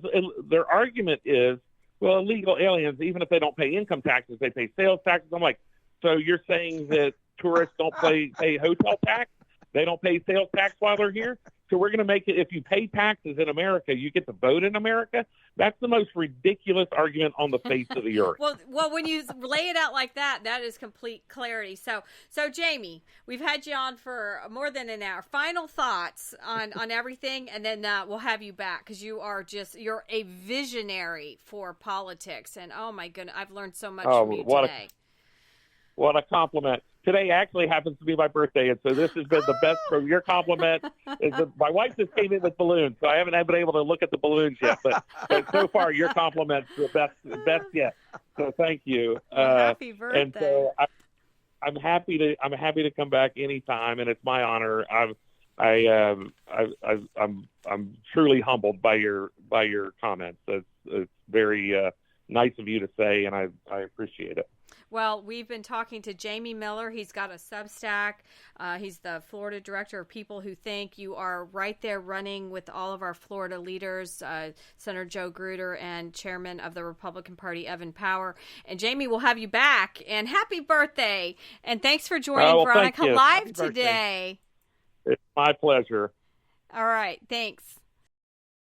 their argument is, well, illegal aliens, even if they don't pay income taxes, they pay sales taxes. I'm like, so you're saying that tourists don't pay hotel tax? They don't pay sales tax while they're here? So we're going to make it, if you pay taxes in America, you get to vote in America? That's the most ridiculous argument on the face of the earth. Well, when you lay it out like that, that is complete clarity. So Jamie, we've had you on for more than an hour. Final thoughts on everything, and then we'll have you back, because you're a visionary for politics. And oh my goodness, I've learned so much from you today. What a compliment. Today actually happens to be my birthday, and so this has been the best. So your compliment is my wife just came in with balloons, so I haven't been able to look at the balloons yet. But so far, your compliment's the best yet. So thank you. Happy birthday! And so I'm happy to come back anytime, and it's my honor. I'm truly humbled by your comments. It's very nice of you to say, and I appreciate it. Well, we've been talking to Jamie Miller. He's got a Substack. He's the Florida Director of People Who Think. You are right there running with all of our Florida leaders, Senator Joe Gruder and Chairman of the Republican Party, Evan Power. And Jamie, we'll have you back. And happy birthday. And thanks for joining Veronica Live today. It's my pleasure. All right. Thanks.